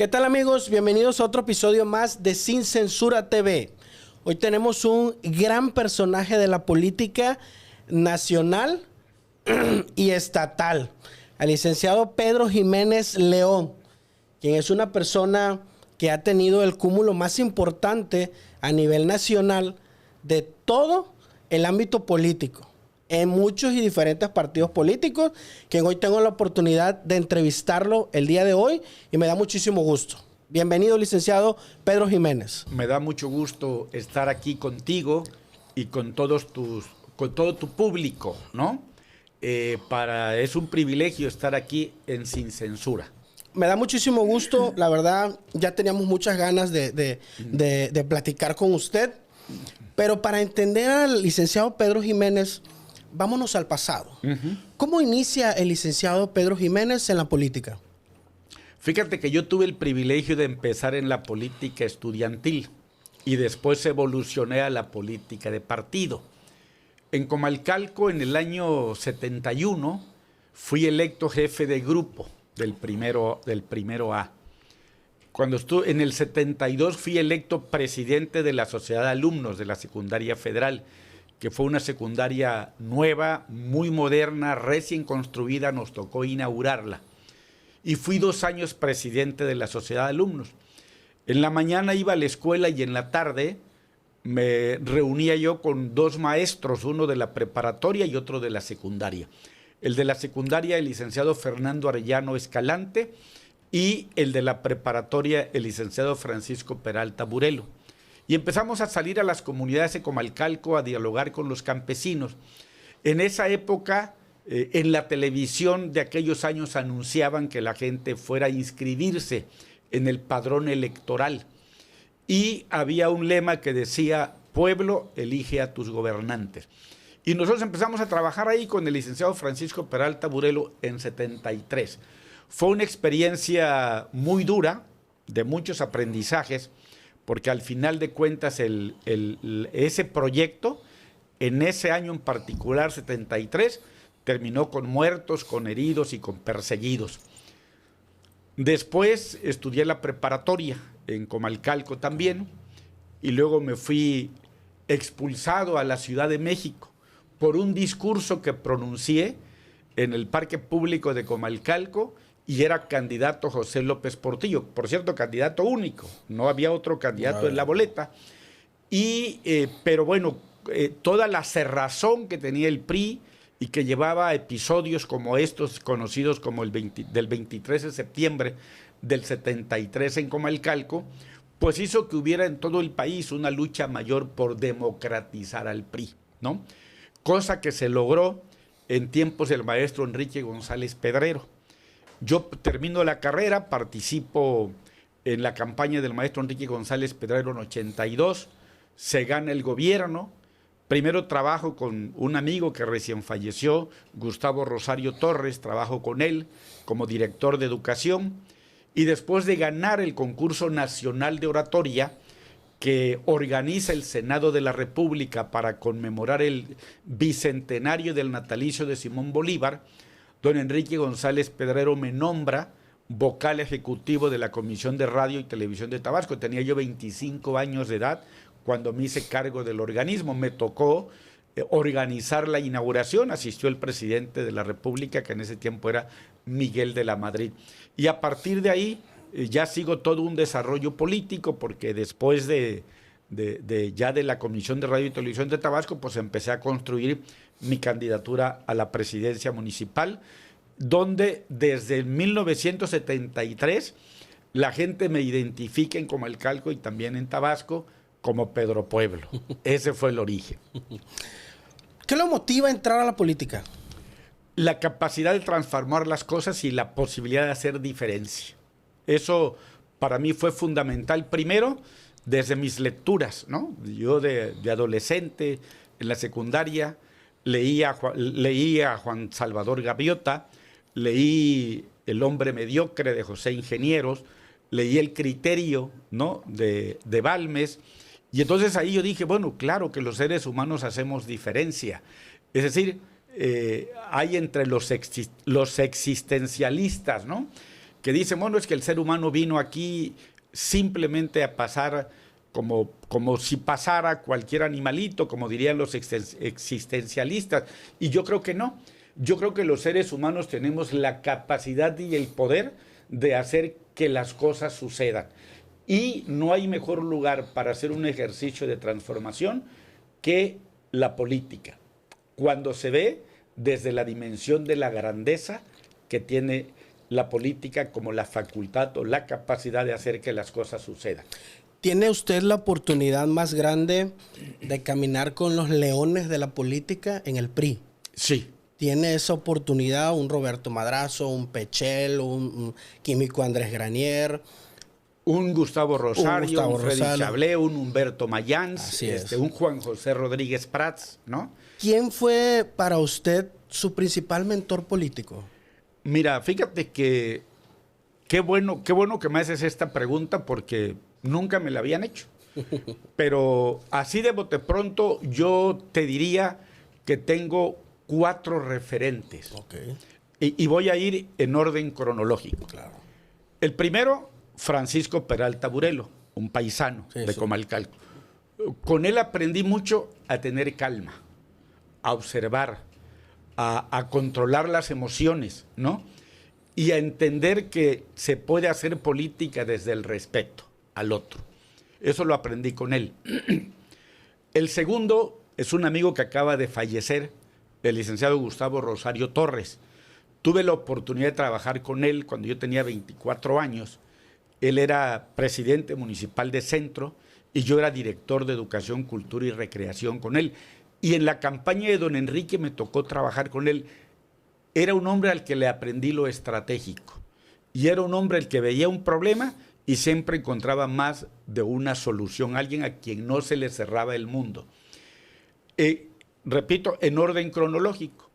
¿Qué tal, amigos? Bienvenidos a otro episodio más de Sin Censura TV. Hoy tenemos un gran personaje de la política nacional y estatal, al licenciado Pedro Jiménez León, quien es una persona que ha tenido el cúmulo más importante a nivel nacional de todo el ámbito político, en muchos y diferentes partidos políticos, que hoy tengo la oportunidad de entrevistarlo el día de hoy y me da muchísimo gusto. Bienvenido, licenciado Pedro Jiménez. Me da mucho gusto estar aquí contigo y con todo tu público, ¿no? Es un privilegio estar aquí en Sin Censura. Me da muchísimo gusto, la verdad, ya teníamos muchas ganas de platicar con usted, pero para entender al licenciado Pedro Jiménez, vámonos al pasado. ¿Cómo inicia el licenciado Pedro Jiménez en la política? Fíjate que yo tuve el privilegio de empezar en la política estudiantil y después evolucioné a la política de partido. En Comalcalco, en el año 71, fui electo jefe de grupo del primero A. Cuando estuve en el 72 fui electo presidente de la Sociedad de Alumnos de la Secundaria Federal, que fue una secundaria nueva, muy moderna, recién construida, nos tocó inaugurarla. Y fui 2 años presidente de la Sociedad de Alumnos. En la mañana iba a la escuela y en la tarde me reunía yo con 2 maestros, uno de la preparatoria y otro de la secundaria. El de la secundaria, el licenciado Fernando Arellano Escalante, y el de la preparatoria, el licenciado Francisco Peralta Burelo. Y empezamos a salir a las comunidades de Comalcalco a dialogar con los campesinos. En esa época, en la televisión de aquellos años anunciaban que la gente fuera a inscribirse en el padrón electoral. Y había un lema que decía: pueblo, elige a tus gobernantes. Y nosotros empezamos a trabajar ahí con el licenciado Francisco Peralta Burelo en 73. Fue una experiencia muy dura, de muchos aprendizajes, porque al final de cuentas ese proyecto, en ese año en particular, 73, terminó con muertos, con heridos y con perseguidos. Después estudié la preparatoria en Comalcalco también, y luego me fui expulsado a la Ciudad de México por un discurso que pronuncié en el Parque Público de Comalcalco, y era candidato José López Portillo, por cierto, candidato único, no había otro candidato en la boleta. Pero bueno, toda la cerrazón que tenía el PRI y que llevaba episodios como estos, conocidos como del 23 de septiembre del 73 en Comalcalco, pues hizo que hubiera en todo el país una lucha mayor por democratizar al PRI, ¿no? Cosa que se logró en tiempos del maestro Enrique González Pedrero. Yo termino la carrera, participo en la campaña del maestro Enrique González Pedrero en 82, se gana el gobierno. Primero trabajo con un amigo que recién falleció, Gustavo Rosario Torres, trabajo con él como director de educación, y después de ganar el concurso nacional de oratoria que organiza el Senado de la República para conmemorar el bicentenario del natalicio de Simón Bolívar, don Enrique González Pedrero me nombra vocal ejecutivo de la Comisión de Radio y Televisión de Tabasco. Tenía yo 25 años de edad cuando me hice cargo del organismo. Me tocó organizar la inauguración. Asistió el presidente de la República, que en ese tiempo era Miguel de la Madrid. Y a partir de ahí ya sigo todo un desarrollo político, porque después de la Comisión de Radio y Televisión de Tabasco, pues empecé a construir mi candidatura a la presidencia municipal, donde desde 1973 la gente me identifica en Comalcalco y también en Tabasco como Pedro Pueblo. Ese fue el origen. ¿Qué lo motiva a entrar a la política? La capacidad de transformar las cosas y la posibilidad de hacer diferencia. Eso para mí fue fundamental. Primero, desde mis lecturas, ¿no? Yo de adolescente, en la secundaria, leía a Juan Salvador Gaviota, leí El hombre mediocre de José Ingenieros, leí El criterio, ¿no?, de Balmes, y entonces ahí yo dije, bueno, claro que los seres humanos hacemos diferencia. Es decir, hay entre los existencialistas, ¿no?, que dicen, bueno, es que el ser humano vino aquí simplemente a pasar como si pasara cualquier animalito, como dirían los existencialistas. Y yo creo que no. Yo creo que los seres humanos tenemos la capacidad y el poder de hacer que las cosas sucedan. Y no hay mejor lugar para hacer un ejercicio de transformación que la política, cuando se ve desde la dimensión de la grandeza que tiene la política como la facultad o la capacidad de hacer que las cosas sucedan. ¿Tiene usted la oportunidad más grande de caminar con los leones de la política en el PRI? Sí. ¿Tiene esa oportunidad un Roberto Madrazo, un Pechel, un químico Andrés Granier? Un Gustavo Rosario, un Freddy Rosario. Chablé, un Humberto Mayans, un Juan José Rodríguez Prats, ¿no? ¿Quién fue para usted su principal mentor político? Mira, fíjate que qué bueno que me haces esta pregunta porque nunca me la habían hecho. Pero así de bote pronto yo te diría que tengo 4 referentes. Okay. Y voy a ir en orden cronológico. Claro. El primero, Francisco Peralta Burelo, un paisano de Comalcalco. Con él aprendí mucho a tener calma, a observar, a controlar las emociones, ¿no? Y a entender que se puede hacer política desde el respeto al otro. Eso lo aprendí con él. El segundo es un amigo que acaba de fallecer, el licenciado Gustavo Rosario Torres. Tuve la oportunidad de trabajar con él cuando yo tenía 24 años. Él era presidente municipal de Centro y yo era director de Educación, Cultura y Recreación con él. Y en la campaña de don Enrique me tocó trabajar con él. Era un hombre al que le aprendí lo estratégico. Y era un hombre al que veía un problema y siempre encontraba más de una solución. Alguien a quien no se le cerraba el mundo. Repito, en orden cronológico.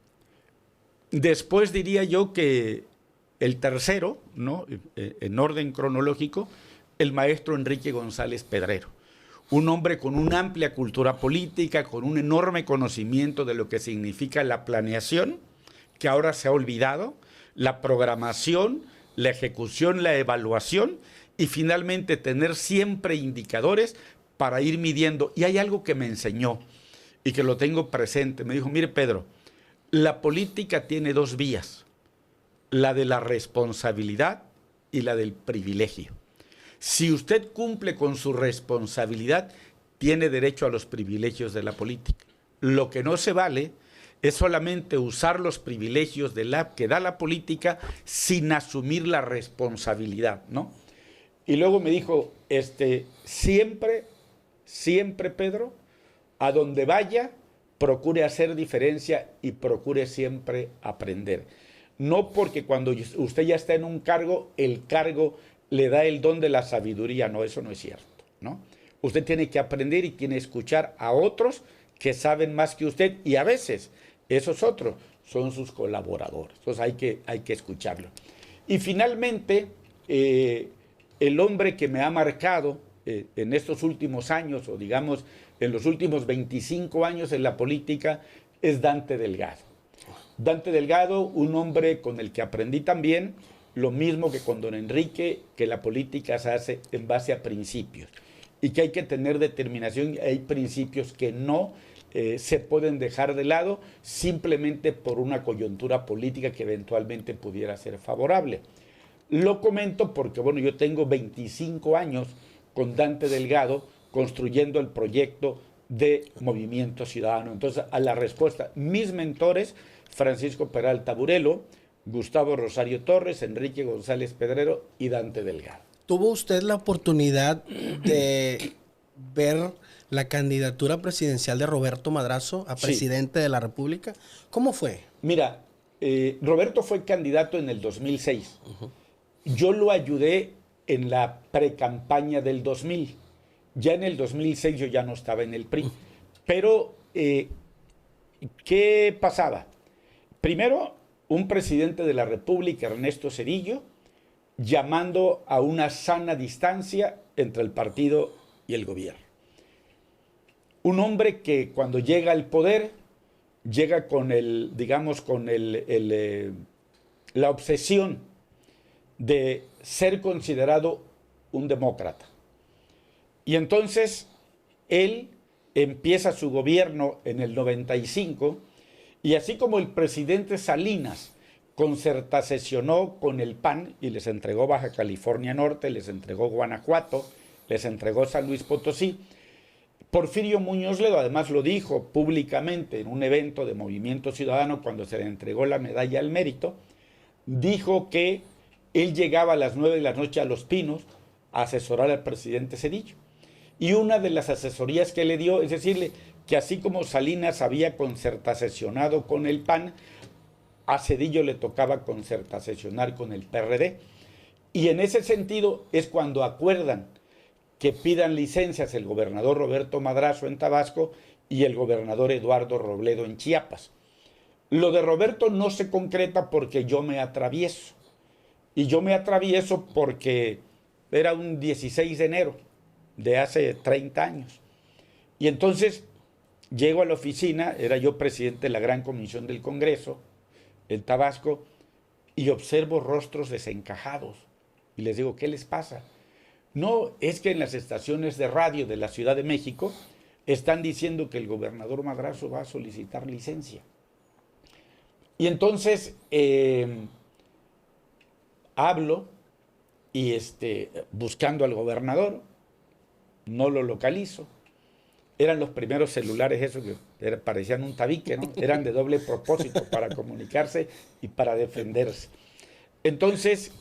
Después diría yo que el tercero, ¿no? En orden cronológico, el maestro Enrique González Pedrero. Un hombre con una amplia cultura política, con un enorme conocimiento de lo que significa la planeación, que ahora se ha olvidado, la programación, la ejecución, la evaluación y finalmente tener siempre indicadores para ir midiendo. Y hay algo que me enseñó y que lo tengo presente. Me dijo, mire Pedro, la política tiene 2 vías, la de la responsabilidad y la del privilegio. Si usted cumple con su responsabilidad, tiene derecho a los privilegios de la política. Lo que no se vale es solamente usar los privilegios que da la política sin asumir la responsabilidad, ¿no? Y luego me dijo, siempre, Pedro, a donde vaya, procure hacer diferencia y procure siempre aprender. No porque cuando usted ya está en un cargo, el cargo le da el don de la sabiduría. No, eso no es cierto, ¿no? Usted tiene que aprender y tiene que escuchar a otros que saben más que usted y a veces esos otros son sus colaboradores. Entonces hay que escucharlo. Y finalmente, el hombre que me ha marcado en estos últimos años, o digamos en los últimos 25 años en la política, es Dante Delgado. Dante Delgado, un hombre con el que aprendí también lo mismo que con don Enrique, que la política se hace en base a principios y que hay que tener determinación. Hay principios que no se pueden dejar de lado simplemente por una coyuntura política que eventualmente pudiera ser favorable. Lo comento porque, bueno, yo tengo 25 años con Dante Delgado construyendo el proyecto de Movimiento Ciudadano. Entonces, a la respuesta, mis mentores, Francisco Peralta Burelo, Gustavo Rosario Torres, Enrique González Pedrero y Dante Delgado. ¿Tuvo usted la oportunidad de ver la candidatura presidencial de Roberto Madrazo a presidente de la República? ¿Cómo fue? Mira, Roberto fue candidato en el 2006. Yo lo ayudé en la precampaña del 2000. Ya en el 2006 yo ya no estaba en el PRI. Pero, ¿qué pasaba? Primero, un presidente de la República, Ernesto Zedillo, llamando a una sana distancia entre el partido y el gobierno. Un hombre que cuando llega al poder, llega con la obsesión de ser considerado un demócrata. Y entonces él empieza su gobierno en el 95, y así como el presidente Salinas concertasesionó con el PAN y les entregó Baja California Norte, les entregó Guanajuato, les entregó San Luis Potosí, Porfirio Muñoz Ledo además lo dijo públicamente en un evento de Movimiento Ciudadano cuando se le entregó la medalla al mérito, dijo que él llegaba a las 9 de la noche a Los Pinos a asesorar al presidente Zedillo. Y una de las asesorías que le dio es decirle que así como Salinas había concertasesionado con el PAN, a Zedillo le tocaba concertasesionar con el PRD. Y en ese sentido es cuando acuerdan que pidan licencias el gobernador Roberto Madrazo en Tabasco y el gobernador Eduardo Robledo en Chiapas. Lo de Roberto no se concreta porque yo me atravieso. Y yo me atravieso porque era un 16 de enero de hace 30 años. Y entonces llego a la oficina, era yo presidente de la Gran Comisión del Congreso en Tabasco, y observo rostros desencajados. Y les digo, ¿qué les pasa? No, es que en las estaciones de radio de la Ciudad de México están diciendo que el gobernador Madrazo va a solicitar licencia. Y entonces hablo y buscando al gobernador, no lo localizo. Eran los primeros celulares esos que parecían un tabique, ¿no? Eran de doble propósito para comunicarse y para defenderse. Entonces,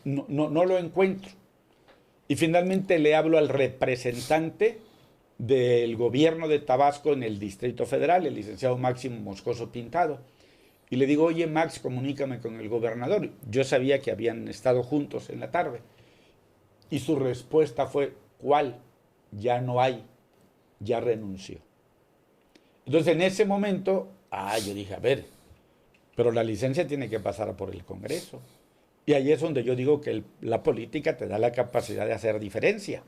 no lo encuentro. Y finalmente le hablo al representante del gobierno de Tabasco en el Distrito Federal, el licenciado Máximo Moscoso Pintado. Y le digo, oye, Max, comunícame con el gobernador. Yo sabía que habían estado juntos en la tarde. Y su respuesta fue, ¿cuál? Ya no hay, ya renunció. Entonces, en ese momento, yo dije, a ver, pero la licencia tiene que pasar por el Congreso. Y ahí es donde yo digo que la política te da la capacidad de hacer diferencia.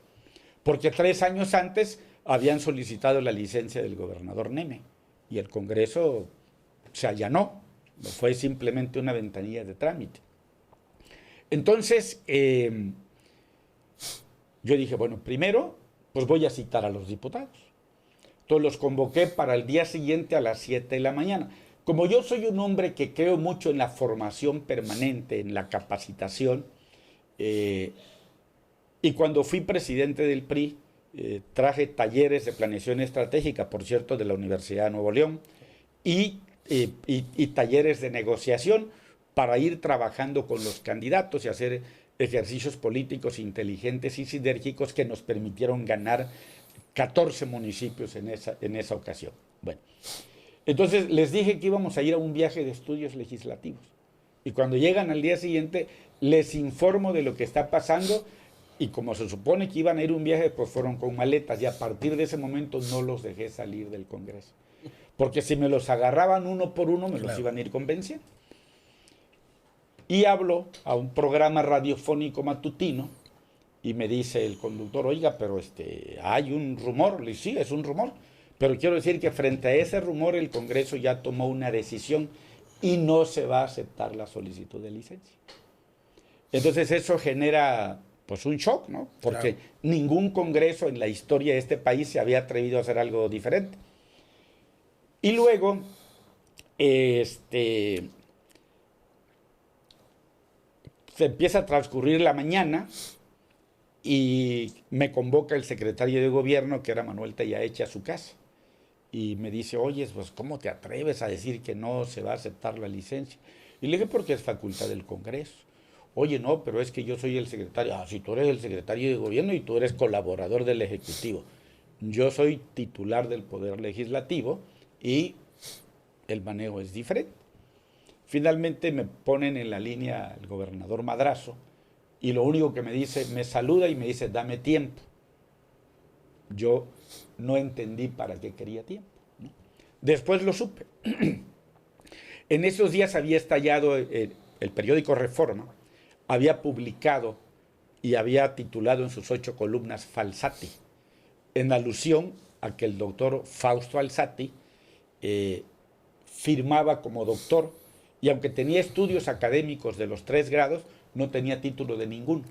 Porque 3 años antes habían solicitado la licencia del gobernador Neme y el Congreso se allanó. Fue simplemente una ventanilla de trámite. Entonces, yo dije, bueno, primero, pues voy a citar a los diputados. Entonces los convoqué para el día siguiente a las 7 de la mañana. Como yo soy un hombre que creo mucho en la formación permanente, en la capacitación, y cuando fui presidente del PRI, traje talleres de planeación estratégica, por cierto, de la Universidad de Nuevo León, y talleres de negociación para ir trabajando con los candidatos y hacer ejercicios políticos inteligentes y sinérgicos que nos permitieron ganar 14 municipios en esa ocasión. Bueno, entonces les dije que íbamos a ir a un viaje de estudios legislativos. Y cuando llegan al día siguiente, les informo de lo que está pasando. Y como se supone que iban a ir a un viaje, pues fueron con maletas. Y a partir de ese momento no los dejé salir del Congreso. Porque si me los agarraban uno por uno, me los iban a ir convenciendo. Y hablo a un programa radiofónico matutino y me dice el conductor, oiga, pero hay un rumor. Le digo, sí, es un rumor. Pero quiero decir que frente a ese rumor el Congreso ya tomó una decisión y no se va a aceptar la solicitud de licencia. Entonces eso genera pues un shock, ¿no? Porque ningún Congreso en la historia de este país se había atrevido a hacer algo diferente. Y luego, se empieza a transcurrir la mañana y me convoca el secretario de gobierno, que era Manuel Tellaeche, a su casa. Y me dice, oye, pues ¿cómo te atreves a decir que no se va a aceptar la licencia? Y le dije, porque es facultad del Congreso. Oye, no, pero es que yo soy el secretario. Si tú eres el secretario de gobierno y tú eres colaborador del Ejecutivo. Yo soy titular del Poder Legislativo y el manejo es diferente. Finalmente me ponen en la línea el gobernador Madrazo y lo único que me dice, me saluda y me dice, dame tiempo. Yo no entendí para qué quería tiempo, ¿no? Después lo supe. En esos días había estallado el periódico Reforma, había publicado y había titulado en sus 8 columnas Falsati, en alusión a que el doctor Fausto Alzati firmaba como doctor y aunque tenía estudios académicos de los 3 grados, no tenía título de ninguno.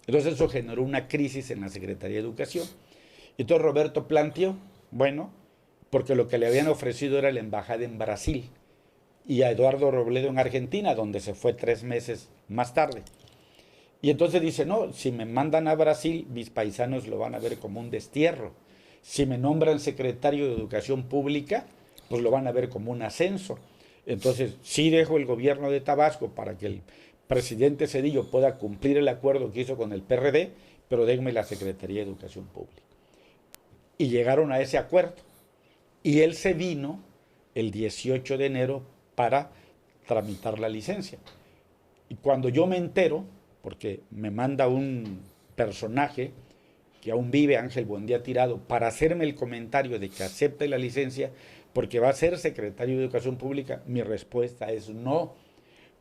Entonces eso generó una crisis en la Secretaría de Educación. Y entonces Roberto planteó, bueno, porque lo que le habían ofrecido era la embajada en Brasil y a Eduardo Robledo en Argentina, donde se fue 3 meses más tarde. Y entonces dice, no, si me mandan a Brasil, mis paisanos lo van a ver como un destierro. Si me nombran secretario de Educación Pública, pues lo van a ver como un ascenso. Entonces, sí dejo el gobierno de Tabasco para que el presidente Zedillo pueda cumplir el acuerdo que hizo con el PRD, pero déjenme la Secretaría de Educación Pública. Y llegaron a ese acuerdo. Y él se vino el 18 de enero para tramitar la licencia. Y cuando yo me entero, porque me manda un personaje que aún vive, Ángel Buendía Tirado, para hacerme el comentario de que acepte la licencia porque va a ser secretario de Educación Pública, mi respuesta es no.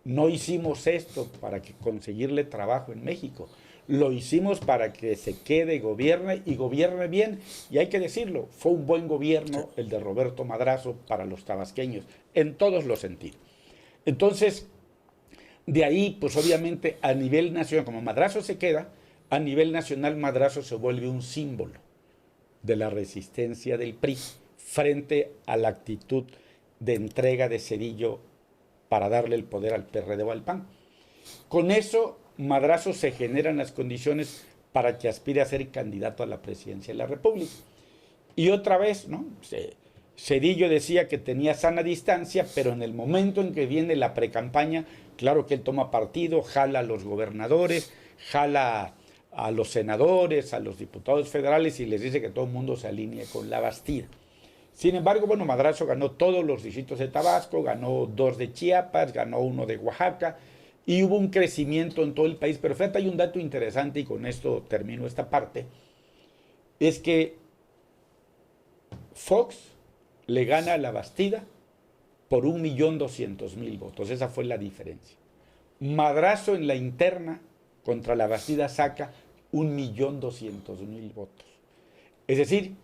No hicimos esto para conseguirle trabajo en México. Lo hicimos para que se quede, gobierne y gobierne bien. Y hay que decirlo, fue un buen gobierno el de Roberto Madrazo para los tabasqueños, en todos los sentidos. Entonces, de ahí, pues obviamente a nivel nacional, como Madrazo se queda, a nivel nacional Madrazo se vuelve un símbolo de la resistencia del PRI frente a la actitud de entrega de Zedillo para darle el poder al PRD o al PAN. Con eso, Madrazo se generan las condiciones para que aspire a ser candidato a la presidencia de la República. Y otra vez, ¿no? Zedillo decía que tenía sana distancia, pero en el momento en que viene la precampaña, claro que él toma partido, jala a los gobernadores, jala a los senadores, a los diputados federales y les dice que todo el mundo se alinee con la Bastida. Sin embargo, bueno, Madrazo ganó todos los distritos de Tabasco, ganó 2 de Chiapas, ganó 1 de Oaxaca y hubo un crecimiento en todo el país. Pero fíjate, hay un dato interesante y con esto termino esta parte, es que Fox le gana a la Bastida por 1.200.000 votos. Esa fue la diferencia. Madrazo en la interna contra la Bastida saca 1.200.000 votos. Es decir,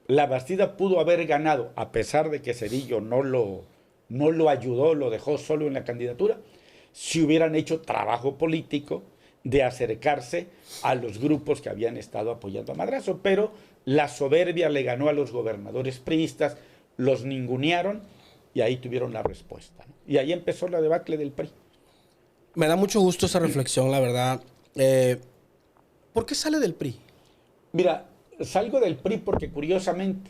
la Bastida pudo haber ganado, a pesar de que Zedillo no lo ayudó, lo dejó solo en la candidatura, si hubieran hecho trabajo político de acercarse a los grupos que habían estado apoyando a Madrazo. Pero la soberbia le ganó a los gobernadores priistas, los ningunearon y ahí tuvieron la respuesta, ¿no? Y ahí empezó la debacle del PRI. Me da mucho gusto esa reflexión, la verdad. ¿Por qué sale del PRI? Mira, salgo del PRI porque curiosamente,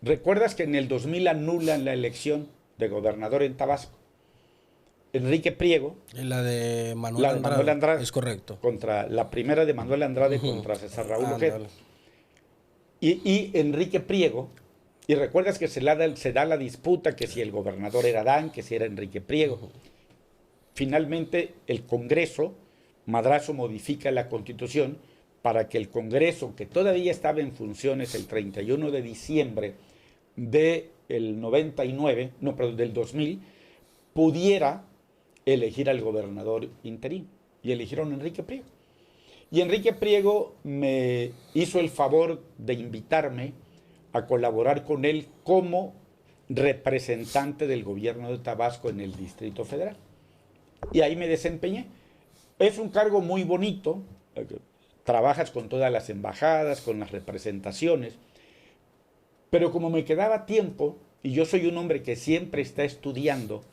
¿recuerdas que en el 2000 anulan la elección de gobernador en Tabasco? Enrique Priego. La de Manuel Andrade. Es correcto. Contra la primera de Manuel Andrade contra César Raúl Ojeda. Y Enrique Priego, y recuerdas que se da la disputa que si el gobernador era Adán, que si era Enrique Priego. Finalmente, el Congreso, Madrazo modifica la Constitución para que el Congreso, que todavía estaba en funciones el 31 de diciembre del 2000, pudiera elegir al gobernador interino. Y eligieron a Enrique Priego. Y Enrique Priego me hizo el favor de invitarme a colaborar con él como representante del gobierno de Tabasco en el Distrito Federal. Y ahí me desempeñé. Es un cargo muy bonito. Trabajas con todas las embajadas, con las representaciones. Pero como me quedaba tiempo, y yo soy un hombre que siempre está estudiando,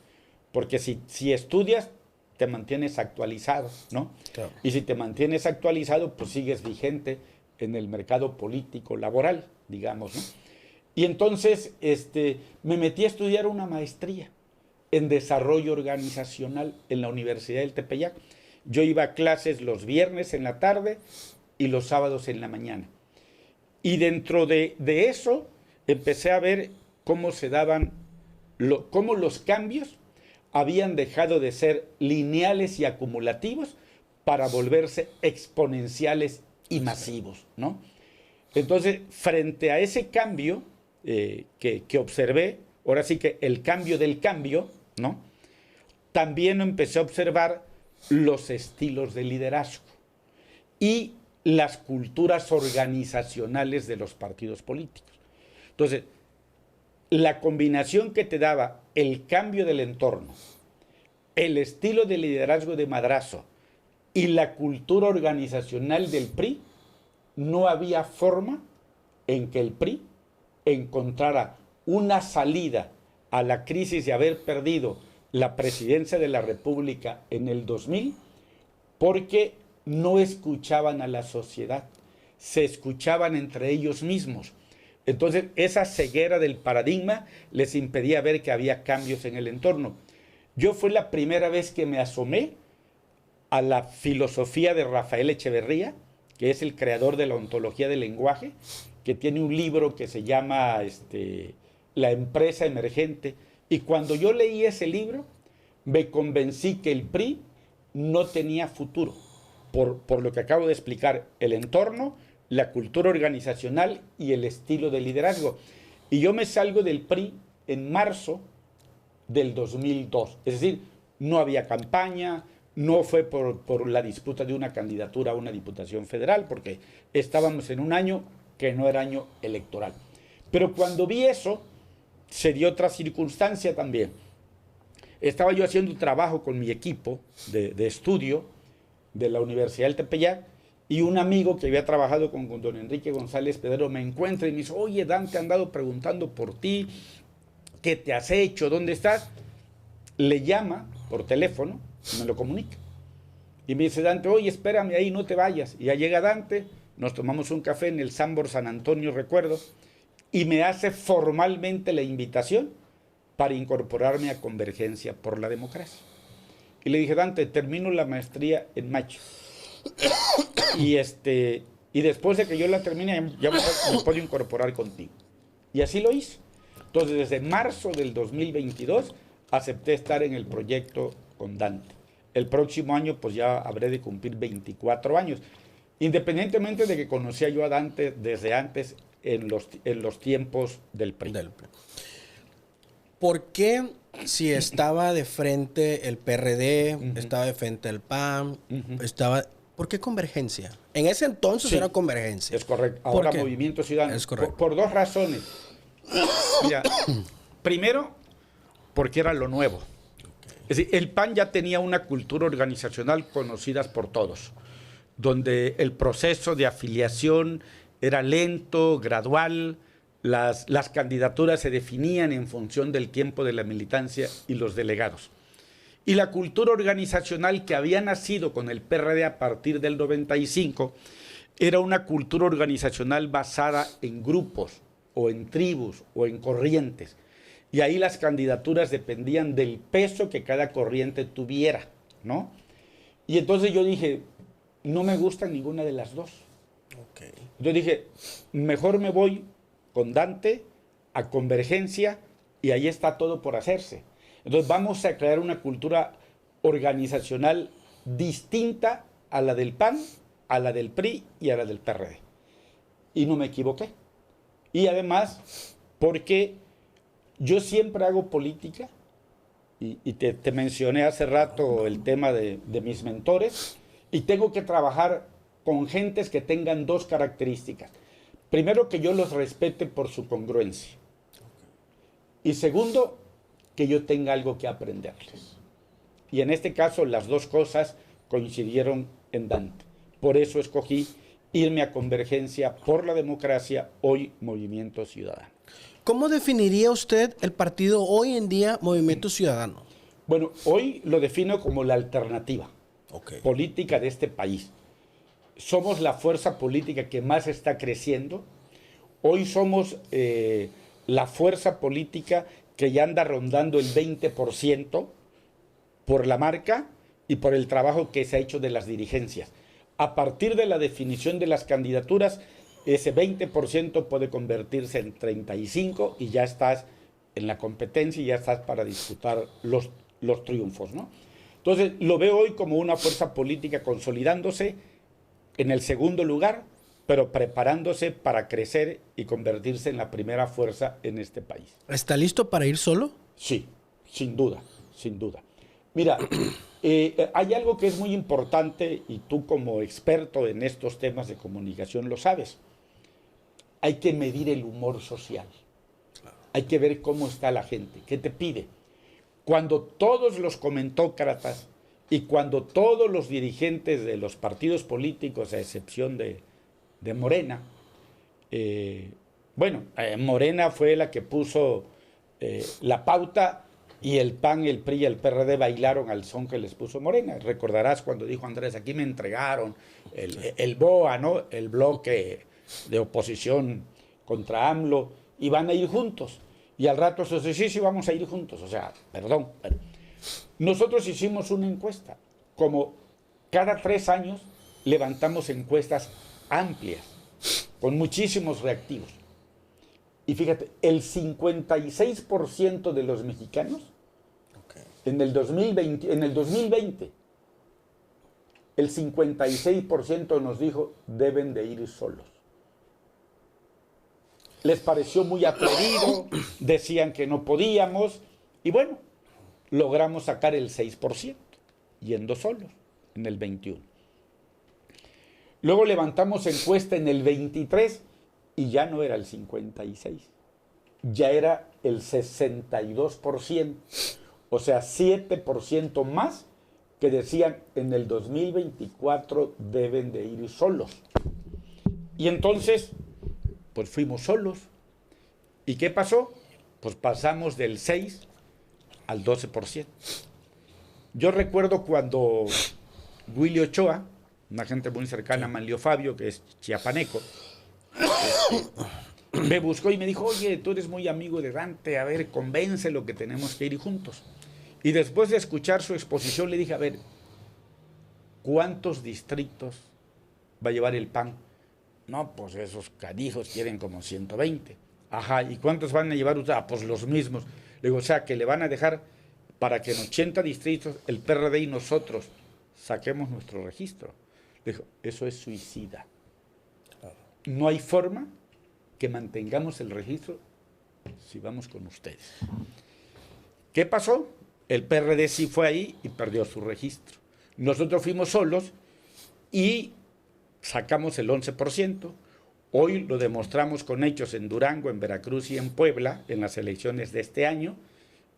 porque si estudias, te mantienes actualizado, ¿no? Claro. Y si te mantienes actualizado, pues sigues vigente en el mercado político laboral, digamos, ¿no? Y entonces me metí a estudiar una maestría en desarrollo organizacional en la Universidad del Tepeyac. Yo iba a clases los viernes en la tarde y los sábados en la mañana. Y dentro de eso empecé a ver cómo se daban, cómo los cambios habían dejado de ser lineales y acumulativos para volverse exponenciales y masivos, ¿no? Entonces, frente a ese cambio que observé, ahora sí que el cambio del cambio, ¿no? También empecé a observar los estilos de liderazgo y las culturas organizacionales de los partidos políticos. Entonces, la combinación que te daba el cambio del entorno, el estilo de liderazgo de Madrazo y la cultura organizacional del PRI, no había forma en que el PRI encontrara una salida a la crisis de haber perdido la presidencia de la República en el 2000, porque no escuchaban a la sociedad, se escuchaban entre ellos mismos. Entonces, esa ceguera del paradigma les impedía ver que había cambios en el entorno. Yo fue la primera vez que me asomé a la filosofía de Rafael Echeverría, que es el creador de la ontología del lenguaje, que tiene un libro que se llama La empresa emergente. Y cuando yo leí ese libro, me convencí que el PRI no tenía futuro, por lo que acabo de explicar, el entorno, la cultura organizacional y el estilo de liderazgo. Y yo me salgo del PRI en marzo del 2002. Es decir, no había campaña, no fue por la disputa de una candidatura a una diputación federal, porque estábamos en un año que no era año electoral. Pero cuando vi eso, se dio otra circunstancia también. Estaba yo haciendo un trabajo con mi equipo de estudio de la Universidad del Tepeyac, y un amigo que había trabajado con don Enrique González Pedrero me encuentra y me dice: oye, Dante ha andado preguntando por ti, ¿qué te has hecho? ¿Dónde estás? Le llama por teléfono, me lo comunica. Y me dice Dante: oye, espérame ahí, no te vayas. Y ya llega Dante, nos tomamos un café en el Sambor San Antonio, recuerdo, y me hace formalmente la invitación para incorporarme a Convergencia por la Democracia. Y le dije: Dante, termino la maestría en mayo. Y después de que yo la termine, ya me puedo incorporar contigo. Y así lo hice. Entonces, desde marzo del 2022, acepté estar en el proyecto con Dante. El próximo año, pues ya habré de cumplir 24 años. Independientemente de que conocía yo a Dante desde antes, en los tiempos del PRI. ¿Por qué, si estaba de frente el PRD, estaba de frente el PAN, ¿por qué Convergencia? En ese entonces era Convergencia. Es correcto. Ahora Movimiento Ciudadano. Es correcto. Por dos razones. Mira, primero, porque era lo nuevo. Es decir, el PAN ya tenía una cultura organizacional conocida por todos, donde el proceso de afiliación era lento, gradual, las candidaturas se definían en función del tiempo de la militancia y los delegados. Y la cultura organizacional que había nacido con el PRD a partir del 95 era una cultura organizacional basada en grupos, o en tribus, o en corrientes. Y ahí las candidaturas dependían del peso que cada corriente tuviera, ¿no? Y entonces yo dije: no me gusta ninguna de las dos. Yo dije: mejor me voy con Dante a Convergencia, y ahí está todo por hacerse. Entonces vamos a crear una cultura organizacional distinta a la del PAN, a la del PRI y a la del PRD. Y no me equivoqué. Y además, porque yo siempre hago política, y te mencioné hace rato el tema de mis mentores, y tengo que trabajar con gentes que tengan dos características. Primero, que yo los respete por su congruencia. Y segundo, que yo tenga algo que aprenderles. Y en este caso las dos cosas coincidieron en Dante. Por eso escogí irme a Convergencia por la Democracia, hoy Movimiento Ciudadano. ¿Cómo definiría usted el partido hoy en día, Movimiento Ciudadano? Bueno, hoy lo defino como la alternativa política de este país. Somos la fuerza política que más está creciendo. Hoy somos la fuerza política que ya anda rondando el 20% por la marca y por el trabajo que se ha hecho de las dirigencias. A partir de la definición de las candidaturas, ese 20% puede convertirse en 35% y ya estás en la competencia y ya estás para disputar los triunfos, ¿no? Entonces, lo veo hoy como una fuerza política consolidándose en el segundo lugar, pero preparándose para crecer y convertirse en la primera fuerza en este país. ¿Está listo para ir solo? Sí, sin duda, sin duda. Mira, hay algo que es muy importante, y tú como experto en estos temas de comunicación lo sabes. Hay que medir el humor social. hay que ver cómo está la gente, qué te pide. Cuando todos los comentócratas y cuando todos los dirigentes de los partidos políticos, a excepción de Morena, Morena fue la que puso la pauta, y el PAN, el PRI y el PRD bailaron al son que les puso Morena. Recordarás cuando dijo Andrés, aquí me entregaron el BOA, ¿no? El bloque de oposición contra AMLO, y van a ir juntos. Y al rato se dice, sí, vamos a ir juntos. O sea, perdón. Nosotros hicimos una encuesta. Como cada 3 años levantamos encuestas amplias, con muchísimos reactivos. Y fíjate, el 56% de los mexicanos en el 2020, el 56% nos dijo deben de ir solos. Les pareció muy atrevido, decían que no podíamos, y bueno, logramos sacar el 6%, yendo solos en el 21. Luego levantamos encuesta en el 23 y ya no era el 56, ya era el 62%, o sea, 7% más que decían en el 2024 deben de ir solos. Y entonces, pues fuimos solos. ¿Y qué pasó? Pues pasamos del 6 al 12%. Yo recuerdo cuando Willy Ochoa, una gente muy cercana a Manlio Fabio, que es chiapaneco, me buscó y me dijo, oye, tú eres muy amigo de Dante, a ver, convéncelo que tenemos que ir juntos. Y después de escuchar su exposición le dije, a ver, ¿cuántos distritos va a llevar el PAN? No, pues esos canijos quieren como 120. Ajá, ¿y cuántos van a llevar ustedes? Ah, pues los mismos. Le digo, o sea, que le van a dejar para que en 80 distritos el PRD y nosotros saquemos nuestro registro. Le dijo, eso es suicida. No hay forma que mantengamos el registro si vamos con ustedes. ¿Qué pasó? El PRD sí fue ahí y perdió su registro. Nosotros fuimos solos y sacamos el 11%. Hoy lo demostramos con hechos en Durango, en Veracruz y en Puebla, en las elecciones de este año,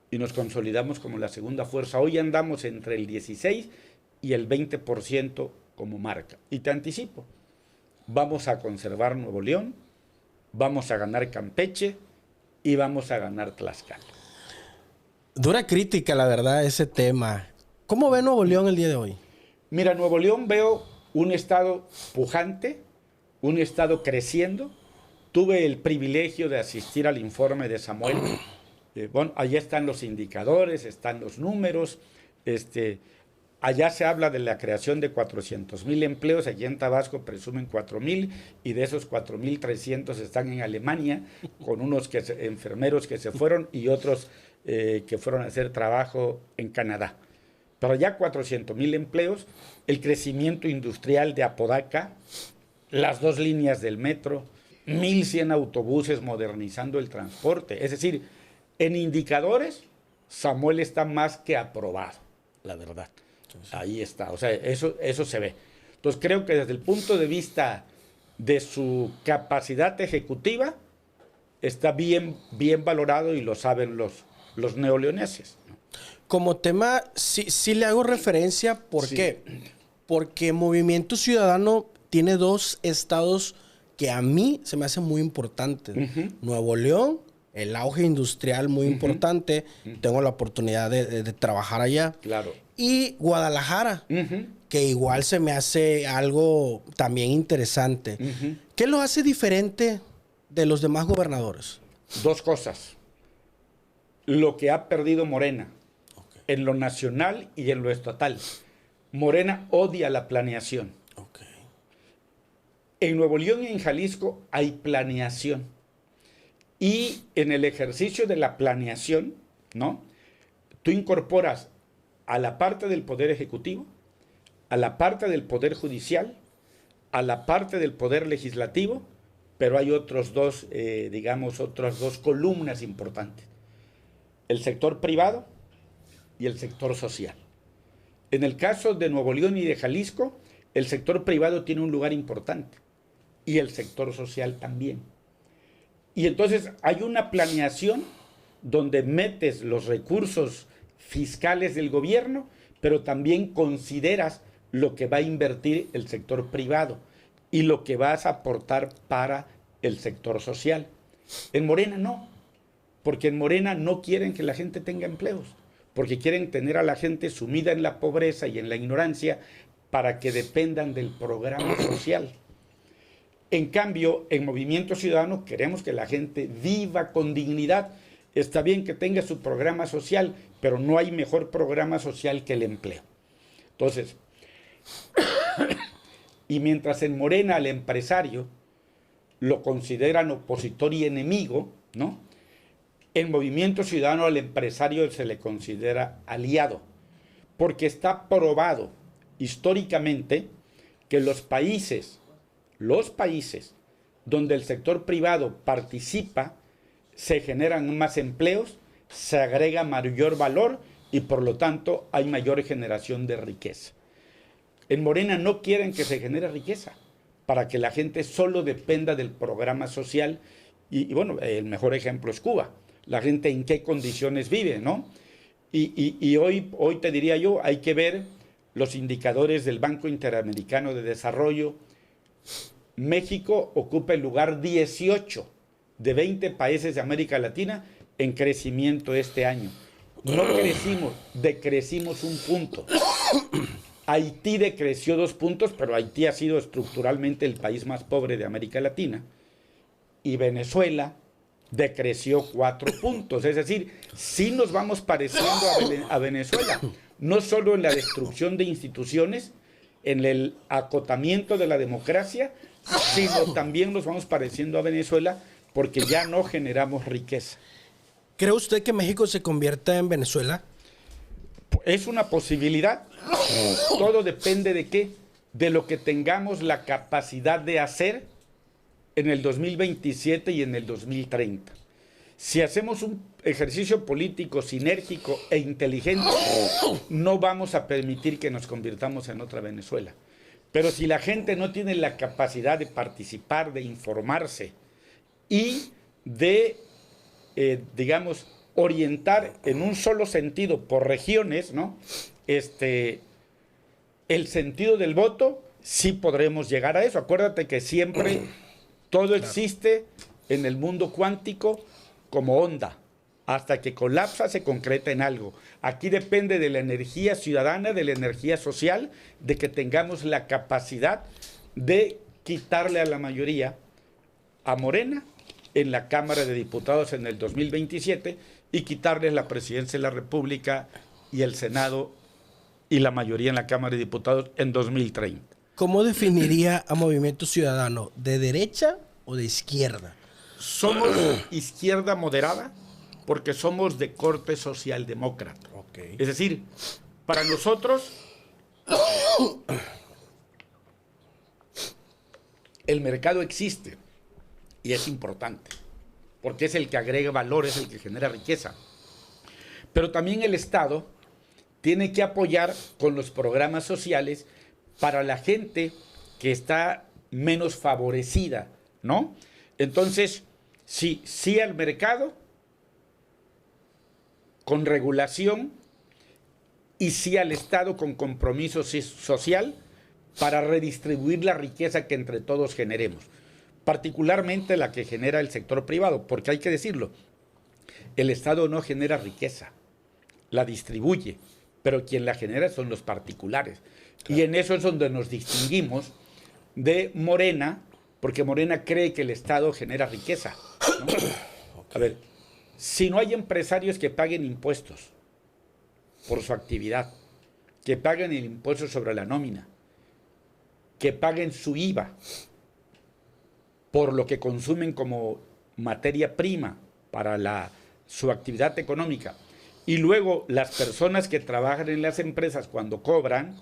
y nos consolidamos como la segunda fuerza. Hoy andamos entre el 16 y el 20% como marca. Y te anticipo, vamos a conservar Nuevo León, vamos a ganar Campeche y vamos a ganar Tlaxcala. Dura crítica, la verdad, ese tema. ¿Cómo ve Nuevo León el día de hoy? Mira, Nuevo León veo un estado pujante, un estado creciendo. Tuve el privilegio de asistir al informe de Samuel. Bueno, allá están los indicadores, están los números. Allá se habla de la creación de 400,000 empleos. Aquí en Tabasco presumen 4,000 y de esos 4,300 están en Alemania, con unos enfermeros que se fueron y otros que fueron a hacer trabajo en Canadá. Pero ya 400,000 empleos, el crecimiento industrial de Apodaca, las 2 líneas del metro, 1,100 autobuses modernizando el transporte. Es decir, en indicadores, Samuel está más que aprobado, la verdad. Ahí está, o sea, eso se ve. Entonces creo que desde el punto de vista de su capacidad ejecutiva, está bien valorado y lo saben los neoleoneses. Como tema, sí le hago referencia. ¿Por qué? Porque Movimiento Ciudadano tiene 2 estados que a mí se me hacen muy importantes. Nuevo León, el auge industrial muy importante. Tengo la oportunidad de trabajar allá. Claro. Y Guadalajara, que igual se me hace algo también interesante. ¿Qué lo hace diferente de los demás gobernadores? 2 cosas. Lo que ha perdido Morena, en lo nacional y en lo estatal. Morena odia la planeación. En Nuevo León y en Jalisco hay planeación. Y en el ejercicio de la planeación, ¿no? Tú incorporas a la parte del Poder Ejecutivo, a la parte del Poder Judicial, a la parte del Poder Legislativo, pero hay otras 2 columnas importantes. El sector privado y el sector social. En el caso de Nuevo León y de Jalisco, el sector privado tiene un lugar importante y el sector social también. Y entonces hay una planeación donde metes los recursos fiscales del gobierno, pero también consideras lo que va a invertir el sector privado y lo que vas a aportar para el sector social. En Morena no, porque en Morena no quieren que la gente tenga empleos, porque quieren tener a la gente sumida en la pobreza y en la ignorancia para que dependan del programa social. En cambio, en Movimiento Ciudadano queremos que la gente viva con dignidad. Está bien que tenga su programa social, pero no hay mejor programa social que el empleo. Entonces, y mientras en Morena al empresario lo consideran opositor y enemigo, ¿no? En Movimiento Ciudadano al empresario se le considera aliado, porque está probado históricamente que los países donde el sector privado participa, se generan más empleos, se agrega mayor valor y por lo tanto hay mayor generación de riqueza. En Morena no quieren que se genere riqueza para que la gente solo dependa del programa social y bueno, el mejor ejemplo es Cuba. La gente en qué condiciones vive, ¿no? Y hoy te diría yo, hay que ver los indicadores del Banco Interamericano de Desarrollo. México ocupa el lugar 18 de 20 países de América Latina en crecimiento este año. No crecimos, decrecimos 1 punto. Haití decreció 2 puntos, pero Haití ha sido estructuralmente el país más pobre de América Latina. Y Venezuela decreció 4 puntos. Es decir, sí nos vamos pareciendo a Venezuela, no solo en la destrucción de instituciones, en el acotamiento de la democracia, sino también nos vamos pareciendo a Venezuela porque ya no generamos riqueza. ¿Cree usted que México se convierta en Venezuela? Es una posibilidad. Todo depende de qué, de lo que tengamos la capacidad de hacer en el 2027 y en el 2030. Si hacemos un ejercicio político sinérgico e inteligente, no vamos a permitir que nos convirtamos en otra Venezuela. Pero si la gente no tiene la capacidad de participar, de informarse y de, digamos, orientar en un solo sentido por regiones, ¿no? El sentido del voto, sí podremos llegar a eso. Acuérdate que siempre todo existe en el mundo cuántico como onda. Hasta que colapsa se concreta en algo. Aquí depende de la energía ciudadana, de la energía social, de que tengamos la capacidad de quitarle a la mayoría a Morena en la Cámara de Diputados en el 2027 y quitarles la presidencia de la República y el Senado y la mayoría en la Cámara de Diputados en 2030. ¿Cómo definiría a Movimiento Ciudadano? ¿De derecha o de izquierda? Somos izquierda moderada porque somos de corte socialdemócrata. Okay. Es decir, para nosotros el mercado existe y es importante porque es el que agrega valor, es el que genera riqueza. Pero también el Estado tiene que apoyar con los programas sociales para la gente que está menos favorecida, ¿no? Entonces, sí al mercado, con regulación, y sí al Estado con compromiso social para redistribuir la riqueza que entre todos generemos, particularmente la que genera el sector privado, porque hay que decirlo, el Estado no genera riqueza, la distribuye, pero quien la genera son los particulares. Claro. Y en eso es donde nos distinguimos de Morena, porque Morena cree que el Estado genera riqueza, ¿no? Okay. A ver, si no hay empresarios que paguen impuestos por su actividad, que paguen el impuesto sobre la nómina, que paguen su IVA por lo que consumen como materia prima para su actividad económica, y luego las personas que trabajan en las empresas cuando cobran,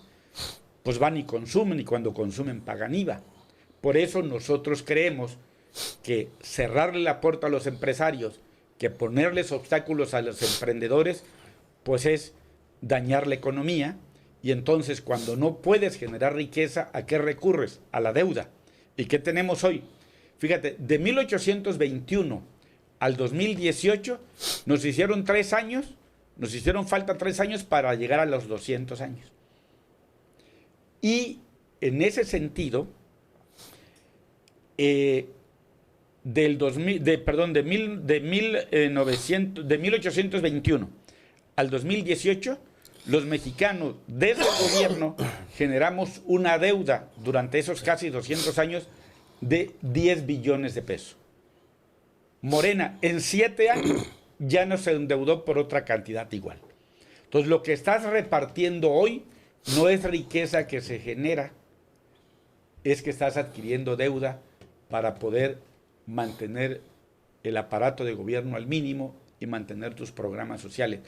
pues van y consumen, y cuando consumen pagan IVA. Por eso nosotros creemos que cerrarle la puerta a los empresarios, que ponerles obstáculos a los emprendedores, pues es dañar la economía, y entonces cuando no puedes generar riqueza, ¿a qué recurres? A la deuda. ¿Y qué tenemos hoy? Fíjate, de 1821 al 2018 nos hicieron 3 años, nos hicieron falta 3 años para llegar a los 200 años. Y en ese sentido, de 1821 al 2018, los mexicanos desde el gobierno generamos una deuda durante esos casi 200 años de 10 billones de pesos. Morena, en 7 años ya no se endeudó por otra cantidad igual. Entonces, lo que estás repartiendo hoy no es riqueza que se genera, es que estás adquiriendo deuda para poder mantener el aparato de gobierno al mínimo y mantener tus programas sociales.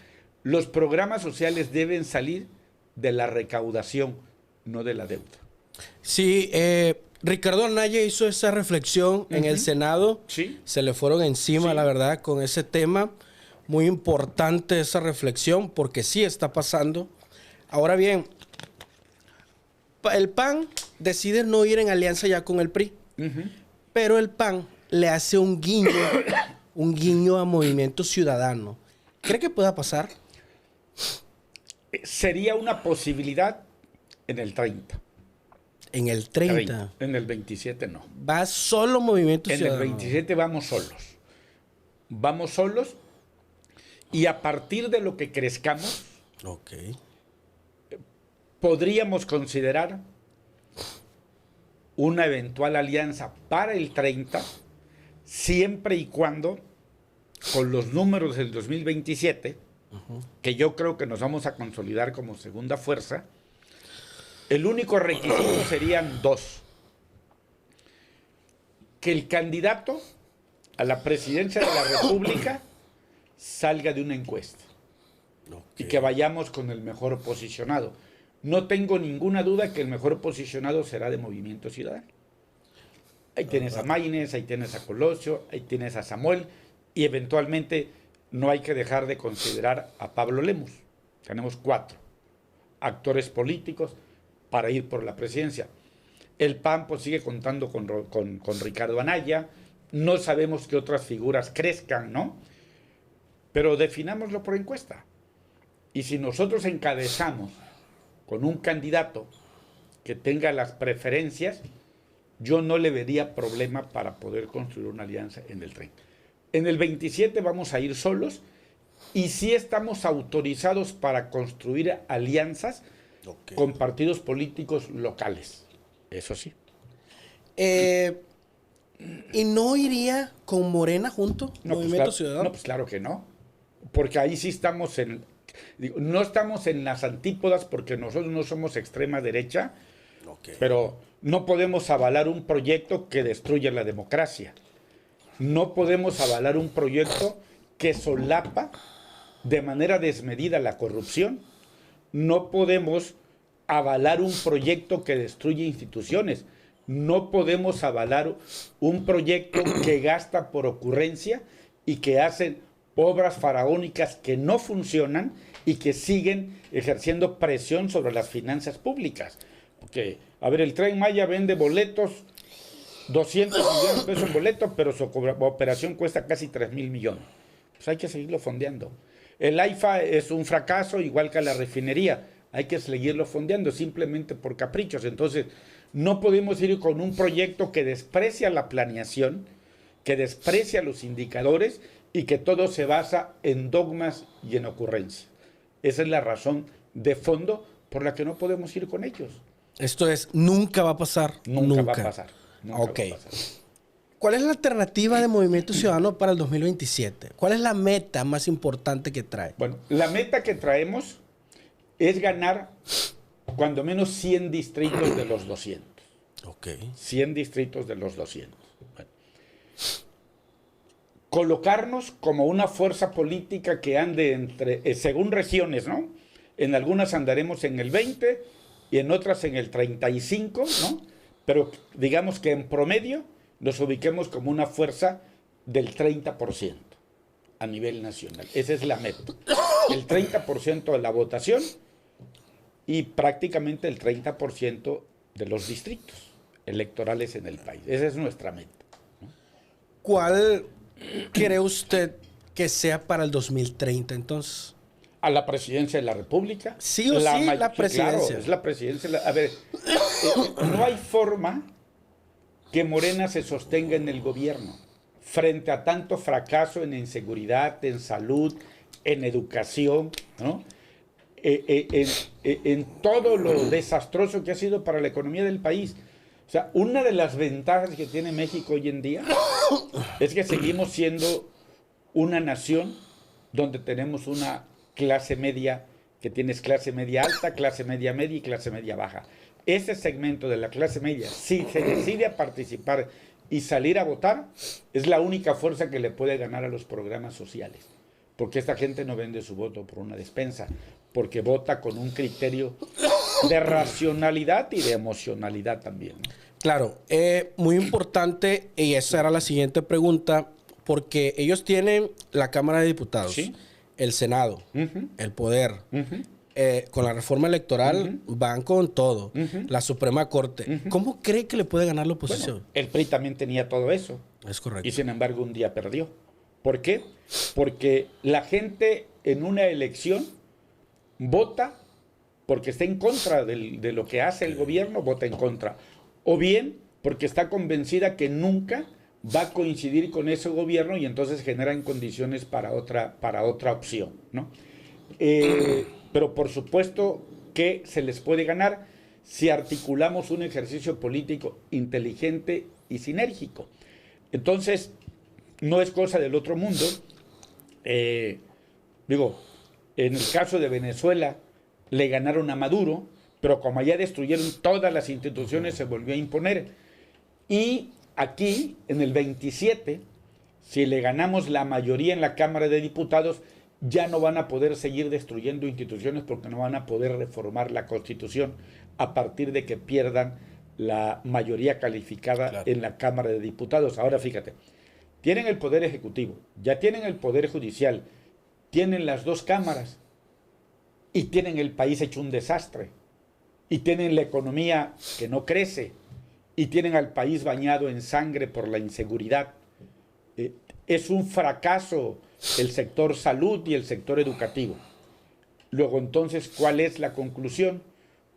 Los programas sociales deben salir de la recaudación, no de la deuda. Sí, Ricardo Anaya hizo esa reflexión en el Senado. Sí. Se le fueron encima, Sí. la verdad, con ese tema. Muy importante esa reflexión porque sí está pasando. Ahora bien, el PAN decide no ir en alianza ya con el PRI. Pero el PAN le hace un guiño a Movimiento Ciudadano. ¿Cree que pueda pasar? Sería una posibilidad en el 30. En el 30. En el 27 no. Va solo Movimiento En Ciudadano. el 27 vamos solos. Vamos solos y a partir de lo que crezcamos, Ok. podríamos considerar una eventual alianza para el 30, siempre y cuando, con los números del 2027, que yo creo que nos vamos a consolidar como segunda fuerza, el único requisito serían 2. Que el candidato a la presidencia de la República salga de una encuesta y que vayamos con el mejor posicionado. No tengo ninguna duda que el mejor posicionado será de Movimiento Ciudadano. Ahí tienes a Maynes, ahí tienes a Colosio, ahí tienes a Samuel, y eventualmente no hay que dejar de considerar a Pablo Lemus. Tenemos 4 actores políticos para ir por la presidencia. El PAN pues, sigue contando con Ricardo Anaya. No sabemos qué otras figuras crezcan, ¿no? Pero definámoslo por encuesta. Y si nosotros encabezamos con un candidato que tenga las preferencias, yo no le vería problema para poder construir una alianza en el 30. En el 27 vamos a ir solos y sí estamos autorizados para construir alianzas con partidos políticos locales. Eso sí. ¿Y no iría con Morena junto? No, Movimiento pues, Ciudadano. no, pues claro que no. Porque ahí sí estamos no estamos en las antípodas porque nosotros no somos extrema derecha, pero no podemos avalar un proyecto que destruye la democracia. No podemos avalar un proyecto que solapa de manera desmedida la corrupción. No podemos avalar un proyecto que destruye instituciones. No podemos avalar un proyecto que gasta por ocurrencia y que hace obras faraónicas que no funcionan y que siguen ejerciendo presión sobre las finanzas públicas. Porque, a ver, el Tren Maya vende boletos, 200 millones de pesos en boleto, pero su operación cuesta casi 3,000 millones. Pues hay que seguirlo fondeando. El AIFA es un fracaso, igual que la refinería. Hay que seguirlo fondeando simplemente por caprichos. Entonces, no podemos ir con un proyecto que desprecia la planeación, que desprecia los indicadores y que todo se basa en dogmas y en ocurrencias. Esa es la razón de fondo por la que no podemos ir con ellos. Esto es, nunca va a pasar. Nunca va a pasar. Nunca Ok. va a pasar. ¿Cuál es la alternativa de Movimiento Ciudadano para el 2027? ¿Cuál es la meta más importante que trae? Bueno, la meta que traemos es ganar cuando menos 100 distritos de los 200. Ok. 100 distritos de los 200. Bueno. Colocarnos como una fuerza política que ande entre, según regiones, ¿no? En algunas andaremos en el 20 y en otras en el 35, ¿no? Pero digamos que en promedio nos ubiquemos como una fuerza del 30% a nivel nacional. Esa es la meta. El 30% de la votación y prácticamente el 30% de los distritos electorales en el país. Esa es nuestra meta, ¿no? ¿Cuál cree usted que sea para el 2030 entonces? ¿A la presidencia de la República? Sí o sí, la presidencia. Claro, es la presidencia. A ver, no hay forma que Morena se sostenga en el gobierno frente a tanto fracaso en inseguridad, en salud, en educación, ¿no? En todo lo desastroso que ha sido para la economía del país. O sea, una de las ventajas que tiene México hoy en día es que seguimos siendo una nación donde tenemos una clase media, que tienes clase media alta, clase media media y clase media baja. Ese segmento de la clase media, si se decide a participar y salir a votar, es la única fuerza que le puede ganar a los programas sociales. Porque esta gente no vende su voto por una despensa, porque vota con un criterio de racionalidad y de emocionalidad también, ¿no? Claro, muy importante, y esa era la siguiente pregunta, porque ellos tienen la Cámara de Diputados, ¿Sí? el Senado, el poder. Con la reforma electoral van con todo, la Suprema Corte. ¿Cómo cree que le puede ganar la oposición? Bueno, el PRI también tenía todo eso. Es correcto. Y sin embargo un día perdió. ¿Por qué? Porque la gente en una elección vota porque está en contra de lo que hace el gobierno, vota en contra. O bien porque está convencida que nunca va a coincidir con ese gobierno y entonces generan condiciones para otra opción, ¿no? Pero por supuesto que se les puede ganar si articulamos un ejercicio político inteligente y sinérgico. Entonces, no es cosa del otro mundo. Digo, en el caso de Venezuela le ganaron a Maduro, pero como allá destruyeron todas las instituciones, se volvió a imponer. Y aquí, en el 27, si le ganamos la mayoría en la Cámara de Diputados, ya no van a poder seguir destruyendo instituciones porque no van a poder reformar la Constitución a partir de que pierdan la mayoría calificada en la Cámara de Diputados. Ahora fíjate, tienen el Poder Ejecutivo, ya tienen el Poder Judicial, tienen las dos cámaras y tienen el país hecho un desastre y tienen la economía que no crece y tienen al país bañado en sangre por la inseguridad. Es un fracaso el sector salud y el sector educativo. Luego, entonces, ¿cuál es la conclusión?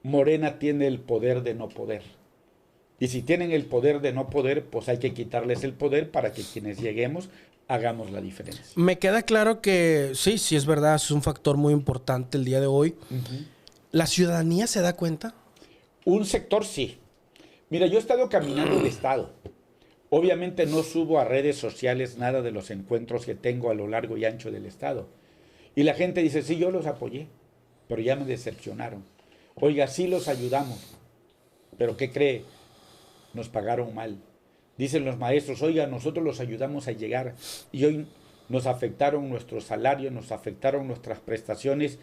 Morena tiene el poder de no poder. Y si tienen el poder de no poder, pues hay que quitarles el poder para que quienes lleguemos hagamos la diferencia. Me queda claro que sí, es verdad, es un factor muy importante el día de hoy. ¿La ciudadanía se da cuenta? Un sector sí. Mira, yo he estado caminando el Estado. Obviamente no subo a redes sociales nada de los encuentros que tengo a lo largo y ancho del Estado. Y la gente dice, sí, yo los apoyé, pero ya me decepcionaron. Oiga, sí los ayudamos, pero ¿qué cree? Nos pagaron mal. Dicen los maestros, oiga, nosotros los ayudamos a llegar y hoy nos afectaron nuestros salarios, nos afectaron nuestras prestaciones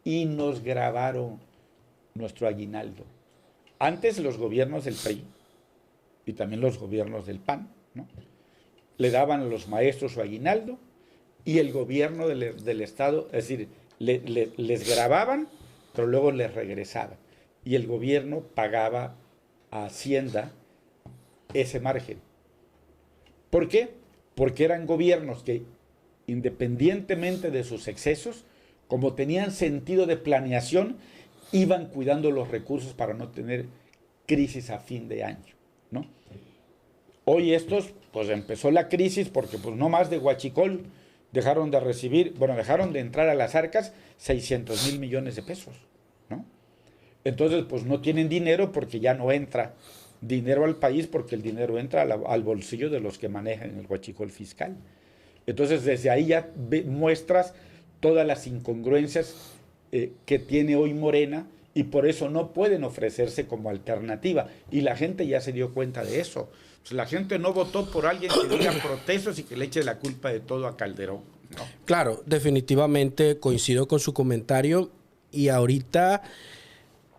y nos grabaron nuestro aguinaldo. Antes los gobiernos del PRI y también los gobiernos del PAN, ¿no?, le daban a los maestros su aguinaldo y el gobierno del Estado, es decir, les grababan, pero luego les regresaban. Y el gobierno pagaba a Hacienda ese margen. ¿Por qué? Porque eran gobiernos que, independientemente de sus excesos, como tenían sentido de planeación, iban cuidando los recursos para no tener crisis a fin de año, ¿no? Hoy estos, pues empezó la crisis porque pues no más de huachicol dejaron de recibir, bueno, dejaron de entrar a las arcas 600,000 millones de pesos, ¿no? Entonces, pues no tienen dinero porque ya no entra dinero al país porque el dinero entra al bolsillo de los que manejan el huachicol fiscal. Entonces, desde ahí ya muestras todas las incongruencias que tiene hoy Morena y por eso no pueden ofrecerse como alternativa. Y la gente ya se dio cuenta de eso. Pues la gente no votó por alguien que diga protestos y que le eche la culpa de todo a Calderón, ¿no? Claro, definitivamente coincido con su comentario. Y ahorita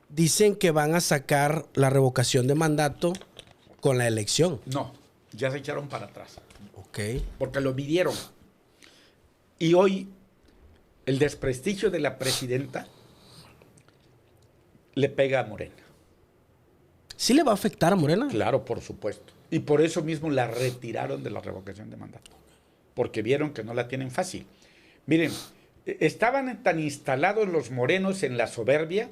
dicen que van a sacar la revocación de mandato con la elección. No, ya se echaron para atrás. Ok. Porque lo midieron. Y hoy el desprestigio de la presidenta le pega a Morena. ¿Sí le va a afectar a Morena? Claro, por supuesto. Y por eso mismo la retiraron de la revocación de mandato. Porque vieron que no la tienen fácil. Miren, estaban tan instalados los morenos en la soberbia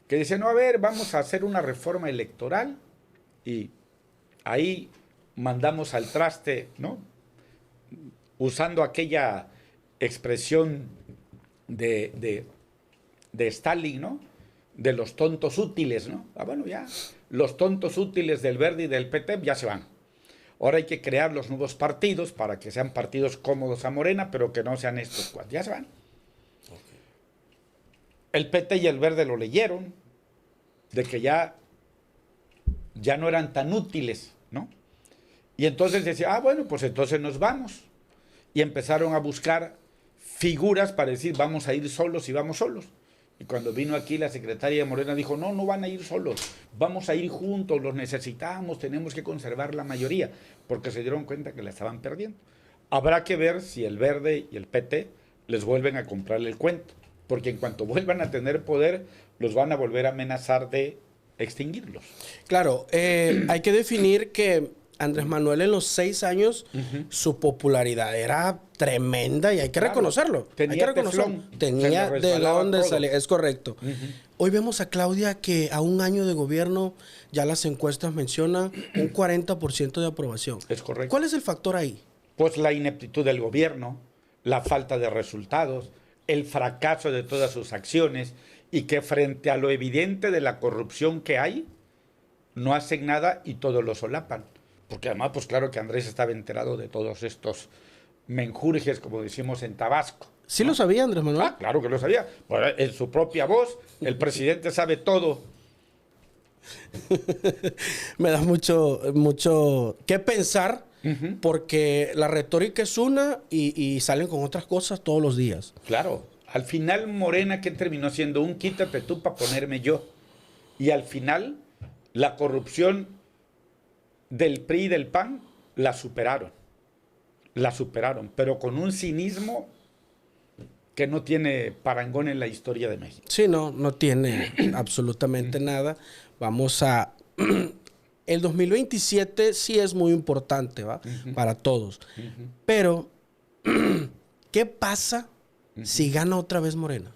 que dicen, no, a ver, vamos a hacer una reforma electoral y ahí mandamos al traste, ¿no? Usando aquella expresión de Stalin, ¿no? De los tontos útiles, ¿no? Ah, bueno, ya, los tontos útiles del Verde y del PT ya se van. Ahora hay que crear los nuevos partidos para que sean partidos cómodos a Morena, pero que no sean estos cuatro. Ya se van. Okay. El PT y el Verde lo leyeron, de que ya no eran tan útiles, ¿no? Y entonces decía, bueno, pues entonces nos vamos. Y empezaron a buscar figuras para decir, vamos a ir solos y vamos solos. Y cuando vino aquí la secretaria de Morena dijo, no van a ir solos, vamos a ir juntos, los necesitamos, tenemos que conservar la mayoría, porque se dieron cuenta que la estaban perdiendo. Habrá que ver si el Verde y el PT les vuelven a comprarle el cuento, porque en cuanto vuelvan a tener poder, los van a volver a amenazar de extinguirlos. Claro, hay que definir que Andrés Manuel en los 6 años, su popularidad era tremenda y hay que reconocerlo. Tenía Tenía de dónde salir, es correcto. Hoy vemos a Claudia que a un año de gobierno ya las encuestas mencionan un 40% de aprobación. Es correcto. ¿Cuál es el factor ahí? Pues la ineptitud del gobierno, la falta de resultados, el fracaso de todas sus acciones y que frente a lo evidente de la corrupción que hay, no hacen nada y todo lo solapan. Porque además, pues claro que Andrés estaba enterado de todos estos menjurjes, como decimos en Tabasco. ¿Sí lo sabía Andrés Manuel? Ah, claro que lo sabía. Bueno, en su propia voz, el presidente sabe todo. Me da mucho que pensar, porque la retórica es una y salen con otras cosas todos los días. Claro. Al final, Morena, ¿qué terminó siendo? Un quítate tú para ponerme yo. Y al final, la corrupción del PRI y del PAN la superaron, pero con un cinismo que no tiene parangón en la historia de México. Sí, no tiene absolutamente nada. Vamos a... El 2027 sí es muy importante, ¿va? Para todos. Pero, ¿qué pasa si gana otra vez Morena?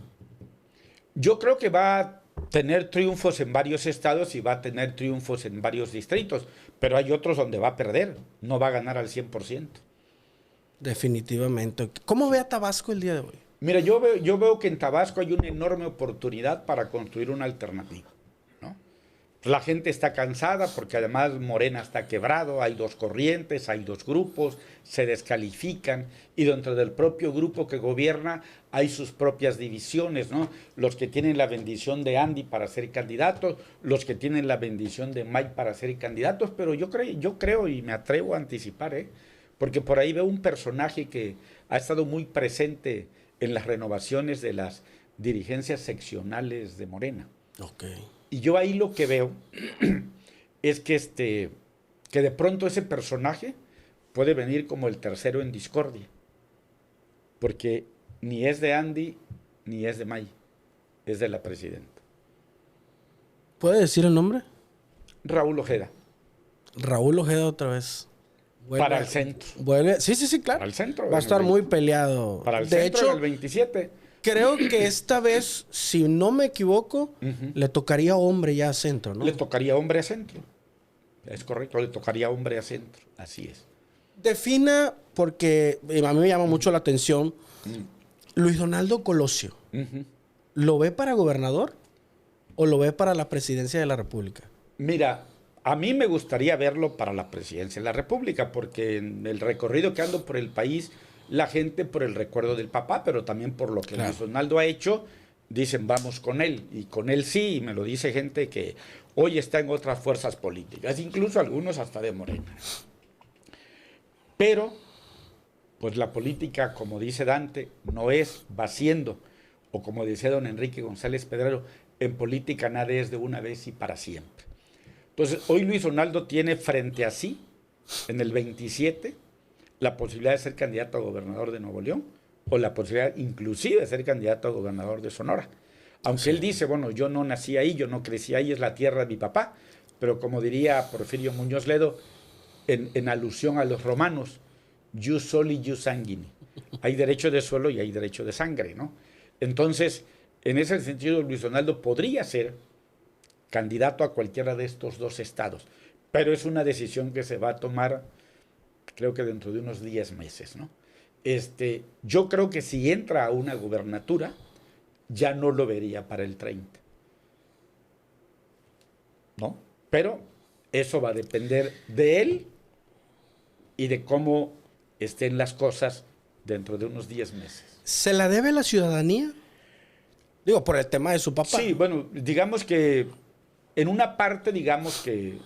Yo creo que va a tener triunfos en varios estados y va a tener triunfos en varios distritos, pero hay otros donde va a perder, no va a ganar al 100%. Definitivamente. ¿Cómo ve a Tabasco el día de hoy? Mira, yo veo que en Tabasco hay una enorme oportunidad para construir una alternativa, ¿no? La gente está cansada porque además Morena está quebrado, hay 2 corrientes, hay 2 grupos, se descalifican y dentro del propio grupo que gobierna hay sus propias divisiones, ¿no? Los que tienen la bendición de Andy para ser candidatos, los que tienen la bendición de Mike para ser candidatos, pero yo creo y me atrevo a anticipar, porque por ahí veo un personaje que ha estado muy presente en las renovaciones de las dirigencias seccionales de Morena. Okay. Y yo ahí lo que veo es que de pronto ese personaje puede venir como el tercero en discordia, porque ni es de Andy ni es de May, es de la presidenta. ¿Puede decir el nombre? Raúl Ojeda. Raúl Ojeda otra vez. Para el centro. Sí, claro. Para el centro. Va a estar muy peleado. Para el centro, en el 27. Creo que esta vez, si no me equivoco, le tocaría hombre ya a centro, ¿no? Le tocaría hombre a centro. Es correcto, le tocaría hombre a centro. Así es. Defina, porque a mí me llama mucho la atención, Luis Donaldo Colosio. ¿Lo ve para gobernador o lo ve para la presidencia de la República? Mira, a mí me gustaría verlo para la presidencia de la República, porque en el recorrido que ando por el país, la gente por el recuerdo del papá, pero también por lo que Luis Donaldo ha hecho, dicen vamos con él. Y con él sí, y me lo dice gente que hoy está en otras fuerzas políticas, incluso algunos hasta de Morena. Pero, pues la política, como dice Dante, no es va siendo, o como decía don Enrique González Pedrero, en política nada es de una vez y para siempre. Entonces, hoy Luis Donaldo tiene frente a sí, en el 27, la posibilidad de ser candidato a gobernador de Nuevo León, o la posibilidad inclusive de ser candidato a gobernador de Sonora. Aunque él dice, bueno, yo no nací ahí, yo no crecí ahí, es la tierra de mi papá, pero como diría Porfirio Muñoz Ledo, en alusión a los romanos, jus soli, jus sanguini. Hay derecho de suelo y hay derecho de sangre, ¿no? Entonces, en ese sentido, Luis Donaldo podría ser candidato a cualquiera de estos dos estados, pero es una decisión que se va a tomar, creo que dentro de unos 10 meses, ¿no? Yo creo que si entra a una gubernatura, ya no lo vería para el 30, ¿no? Pero eso va a depender de él y de cómo estén las cosas dentro de unos 10 meses. ¿Se la debe la ciudadanía? Digo, por el tema de su papá. Sí, bueno, digamos que en una parte, digamos que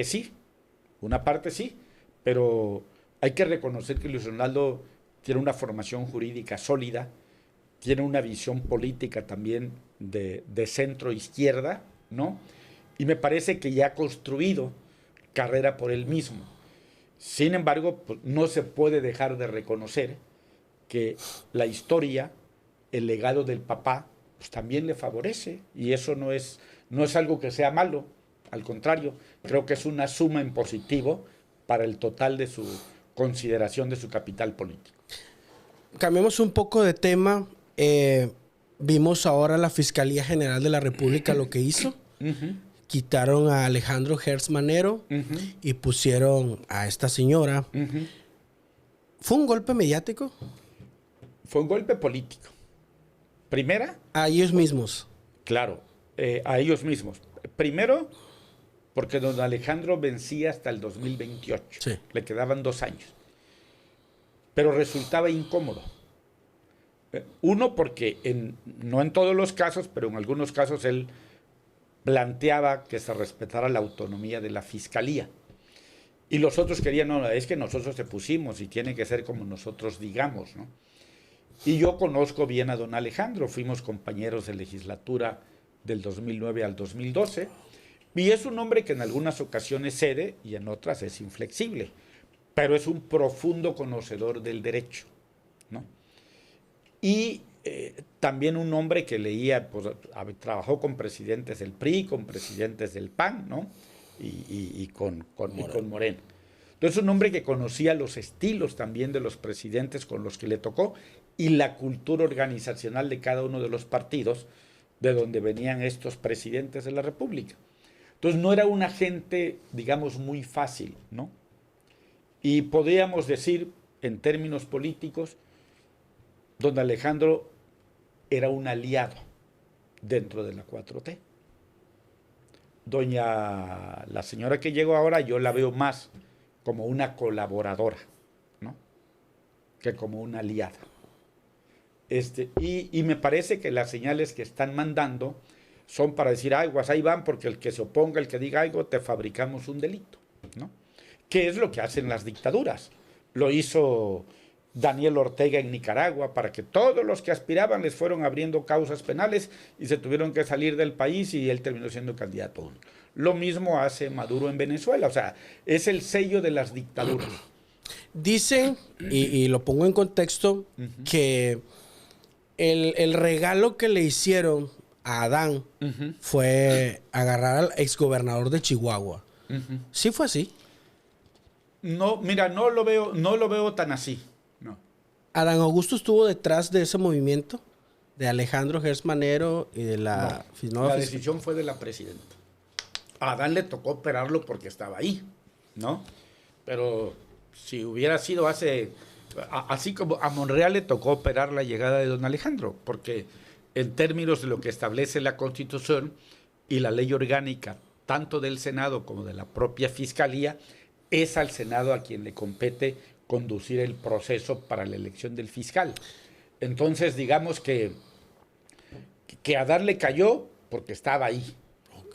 sí, una parte sí, pero hay que reconocer que Luis Donaldo tiene una formación jurídica sólida, tiene una visión política también de centro-izquierda, ¿no? Y me parece que ya ha construido carrera por él mismo. Sin embargo, pues, no se puede dejar de reconocer que la historia, el legado del papá, pues también le favorece, y eso no es algo que sea malo, al contrario, creo que es una suma en positivo para el total de su consideración de su capital político. Cambiemos un poco de tema. Vimos ahora la Fiscalía General de la República lo que hizo. Quitaron a Alejandro Gertz Manero y pusieron a esta señora. ¿Fue un golpe mediático? Fue un golpe político. Primera. A ellos mismos. Claro, a ellos mismos. Primero, porque don Alejandro vencía hasta el 2028. Sí. Le quedaban 2 años. Pero resultaba incómodo. Uno, porque no en todos los casos, pero en algunos casos él planteaba que se respetara la autonomía de la Fiscalía. Y los otros querían, no, es que nosotros se pusimos y tiene que ser como nosotros digamos, ¿no? Y yo conozco bien a don Alejandro, fuimos compañeros de legislatura del 2009 al 2012, y es un hombre que en algunas ocasiones cede y en otras es inflexible, pero es un profundo conocedor del derecho, ¿no? Y también un hombre que leía, pues, trabajó con presidentes del PRI, con presidentes del PAN, ¿no? Y con Moreno. Entonces, un hombre que conocía los estilos también de los presidentes con los que le tocó y la cultura organizacional de cada uno de los partidos de donde venían estos presidentes de la República. Entonces, no era una gente, digamos, muy fácil, ¿no? Y podríamos decir, en términos políticos, don Alejandro era un aliado dentro de la 4T. La señora que llegó ahora, yo la veo más como una colaboradora, ¿no? Que como una aliada. Y me parece que las señales que están mandando son para decir, ay, pues ahí van, porque el que se oponga, el que diga algo, te fabricamos un delito, ¿no? ¿Qué es lo que hacen las dictaduras? Lo hizo Daniel Ortega en Nicaragua, para que todos los que aspiraban les fueron abriendo causas penales y se tuvieron que salir del país y él terminó siendo candidato único. Lo mismo hace Maduro en Venezuela, o sea, es el sello de las dictaduras. Dicen, y lo pongo en contexto, que el regalo que le hicieron a Adán fue agarrar al exgobernador de Chihuahua. ¿Sí fue así? No, mira, no lo veo tan así. No. ¿Adán Augusto estuvo detrás de ese movimiento? ¿De Alejandro Gertz Manero y de la... No, la decisión fue de la presidenta. A Adán le tocó operarlo porque estaba ahí, ¿no? Pero si hubiera sido así como a Monreal le tocó operar la llegada de don Alejandro, porque en términos de lo que establece la Constitución y la ley orgánica, tanto del Senado como de la propia Fiscalía, es al Senado a quien le compete conducir el proceso para la elección del fiscal. Entonces, digamos que a Adán le cayó porque estaba ahí,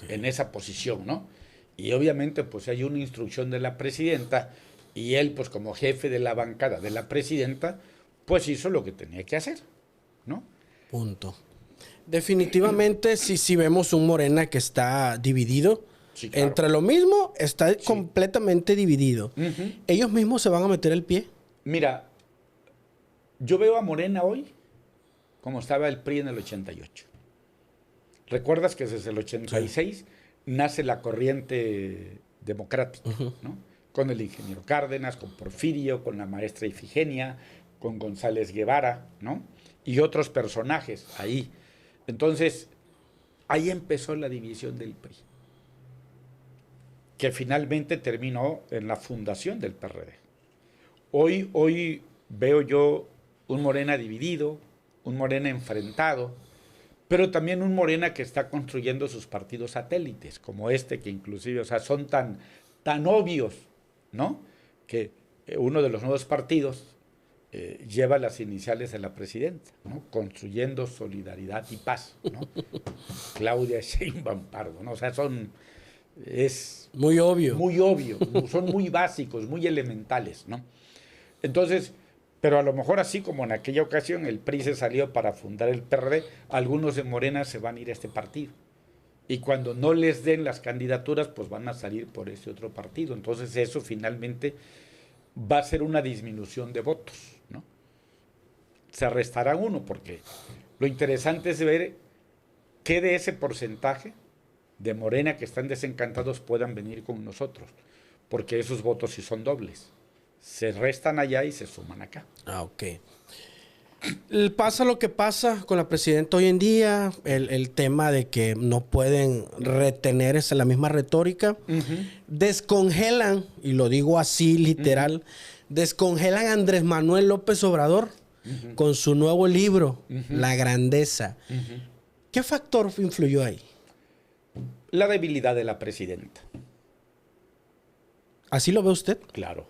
en esa posición, ¿no? Y obviamente, pues hay una instrucción de la presidenta y él, pues como jefe de la bancada de la presidenta, pues hizo lo que tenía que hacer, ¿no? Punto. Definitivamente, sí vemos un Morena que está dividido. Sí, claro. Entre lo mismo, está completamente dividido. ¿Ellos mismos se van a meter el pie? Mira, yo veo a Morena hoy como estaba el PRI en el 88. ¿Recuerdas que desde el 86 nace la corriente democrática, ¿no? Con el ingeniero Cárdenas, con Porfirio, con la maestra Ifigenia, con González Guevara, ¿no? Y otros personajes ahí. Entonces, ahí empezó la división del PRI, que finalmente terminó en la fundación del PRD. Hoy veo yo un Morena dividido, un Morena enfrentado, pero también un Morena que está construyendo sus partidos satélites, como este, que inclusive, o sea, son tan obvios, ¿no? Que uno de los nuevos partidos lleva las iniciales de la presidenta, ¿no? Construyendo solidaridad y paz, ¿no? Claudia Sheinbaum Pardo, ¿no? O sea, es muy obvio. Muy obvio, son muy básicos, muy elementales, ¿no? Entonces, pero a lo mejor así como en aquella ocasión el PRI se salió para fundar el PRD, algunos de Morena se van a ir a este partido. Y cuando no les den las candidaturas, pues van a salir por ese otro partido. Entonces eso finalmente va a ser una disminución de votos, ¿no? Se restará uno, porque lo interesante es ver qué de ese porcentaje de Morena que están desencantados puedan venir con nosotros, porque esos votos sí son dobles. Se restan allá y se suman acá. Ah, ok. Pasa lo que pasa con la presidenta hoy en día, el tema de que no pueden retener la misma retórica. Descongelan, y lo digo así literal, descongelan a Andrés Manuel López Obrador con su nuevo libro, La Grandeza. ¿Qué factor influyó ahí? La debilidad de la presidenta. ¿Así lo ve usted? Claro.